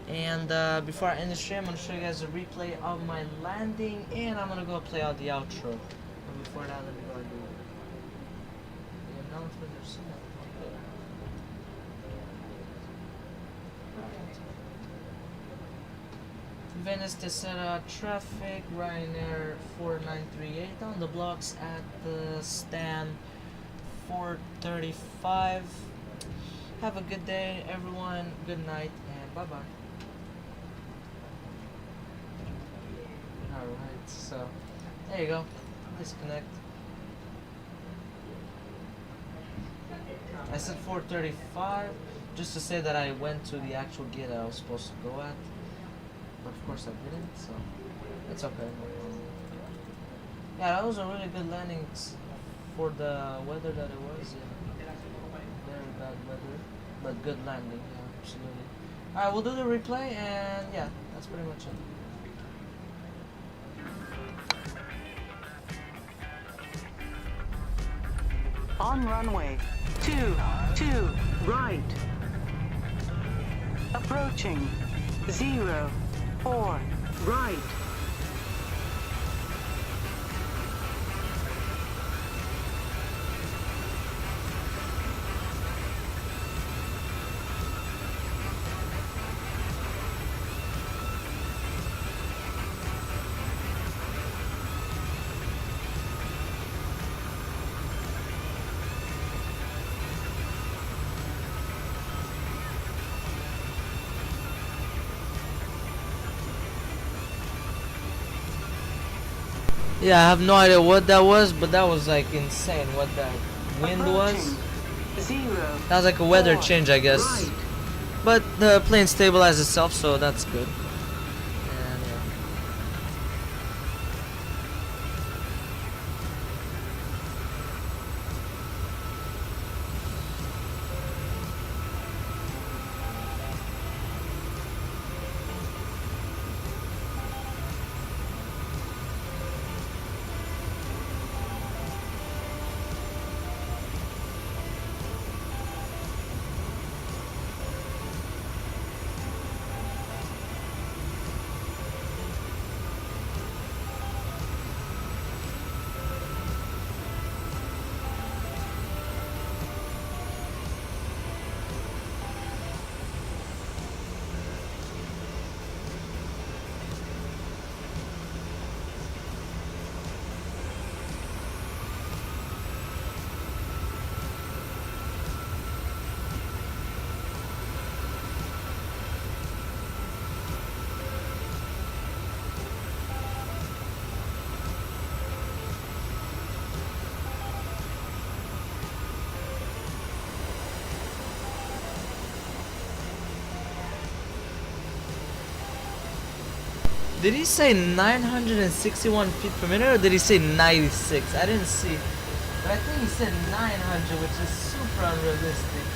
And before I end the stream, I'm going to show you guys a replay of my landing. And I'm going to go play out the outro. But before that, let me go and do the announcement or something. Venice to traffic, Ryanair 4938 on the blocks at the stand 4:35. Have a good day, everyone. Good night, and bye bye. Alright, so there you go. Disconnect. I said 4:35 just to say that I went to the actual gate that I was supposed to go at. But of course I didn't, so it's okay. Yeah, that was a really good landing for the weather that it was. Yeah, very bad weather, but good landing. Yeah, absolutely. Alright, we'll do the replay, and yeah, that's pretty much it. On runway 22 right. Approaching 04 right. Yeah, I have no idea what that was, but that was like insane what that wind was. That was like a weather change, I guess. Right. But the plane stabilized itself, so that's good. And, yeah. Did he say 961 feet per minute or did he say 96? I didn't see. But I think he said 900, which is super unrealistic.